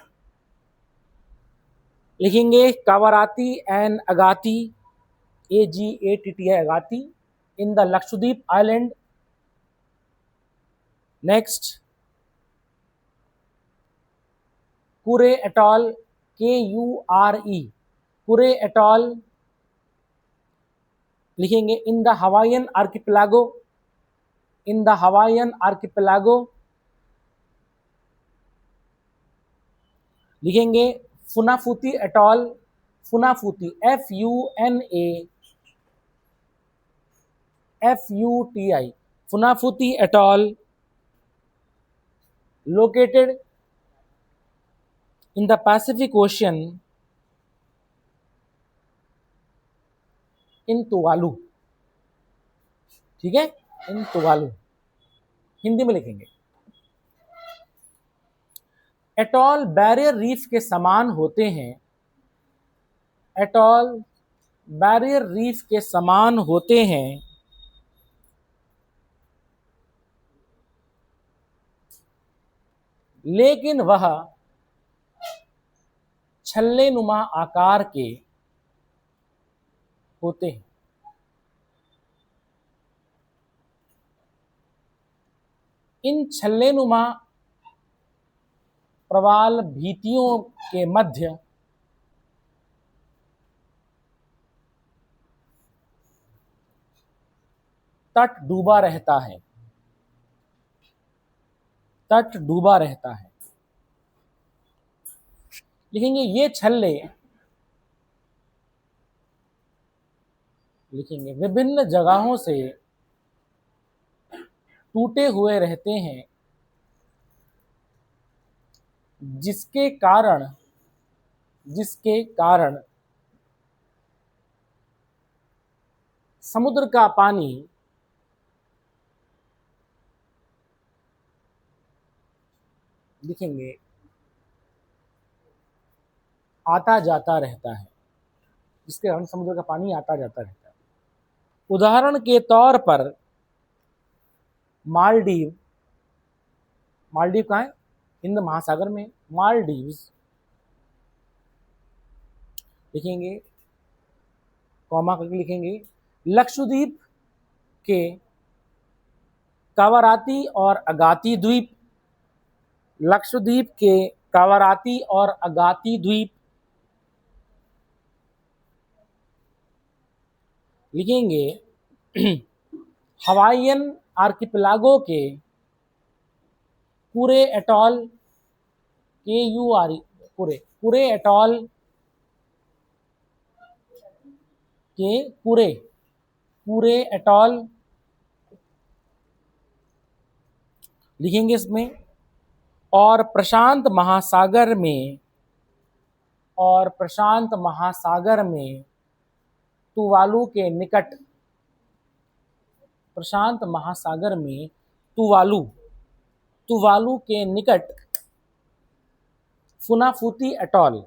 लिखेंगे Kavaratti and Agatti, AGATTI Agatti, in the Lakshadweep island. Next, Kure atoll, KURE, Kure atoll लिखेंगे in the Hawaiian archipelago, लिखेंगे Funafuti atoll, FUNAFUTI Funafuti atoll, located in the Pacific Ocean in Tuvalu, ठीक है, इन Tuvalu, Hindi में लिखेंगे। Atoll barrier reef के समान होते हैं, लेकिन वह छल्ले नुमा आकार के होते हैं। इन छल्ले नुमा प्रवाल भित्तियों के मध्य तट डूबा रहता है। तट डूबा रहता है। लिखेंगे ये छल्ले, लिखेंगे विभिन्न जगहों से टूटे हुए रहते हैं, जिसके कारण समुद्र का पानी लिखेंगे आता जाता रहता है। जिसके कारण समुद्र का पानी आता जाता रहता है। उदाहरण के तौर पर मालदीव, मालदीव कहाँ है? हिंद महासागर में। मालदीव्स लिखेंगे, कॉमा करके लिखेंगे, लक्षद्वीप के कावाराती और अगाती द्वीप, लक्षद्वीप के कावाराती और अगाती द्वीप लिखेंगे, हवाईयन आर्किपेलागो के कुरे एटॉल, कुरे एटॉल के कुरे एटॉल लिखेंगे इसमें, और प्रशांत महासागर में तुवालू के निकट, प्रशांत महासागर में तुवालू के निकट फुनाफूती atoll.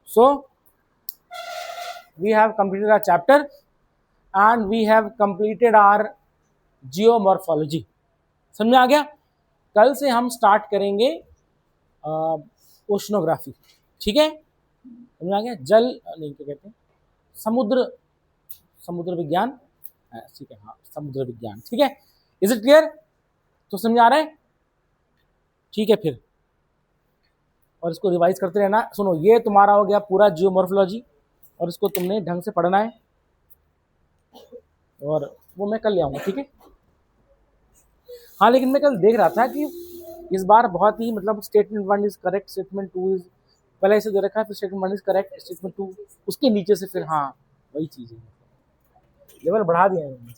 So we have completed our chapter and we have completed our geomorphology। समझ में आ गया? कल से हम स्टार्ट करेंगे ओशनोग्राफी। ठीक है, समझ में आ गया? जल नहीं, क्या कहते हैं, समुद्र विज्ञान। ठीक है, हाँ, समुद्र विज्ञान। ठीक है, इज इट क्लियर? तो समझ आ रहा है? ठीक है, फिर और इसको रिवाइज करते रहना। सुनो, ये तुम्हारा हो गया पूरा जियोमॉर्फोलॉजी और इसको तुमने ढंग से पढ़ना है और वो मैं कल ले आऊँगा। ठीक है, हाँ, लेकिन मैं कल देख रहा था कि इस बार बहुत ही मतलब statement 1 is correct, statement 2 is, पहले ऐसे दे रखा है, फिर स्टेटमेंट 1 इज करेक्ट, स्टेटमेंट 2 उसके नीचे से फिर हाँ वही चीज़ है, लेवल बढ़ा दिया है।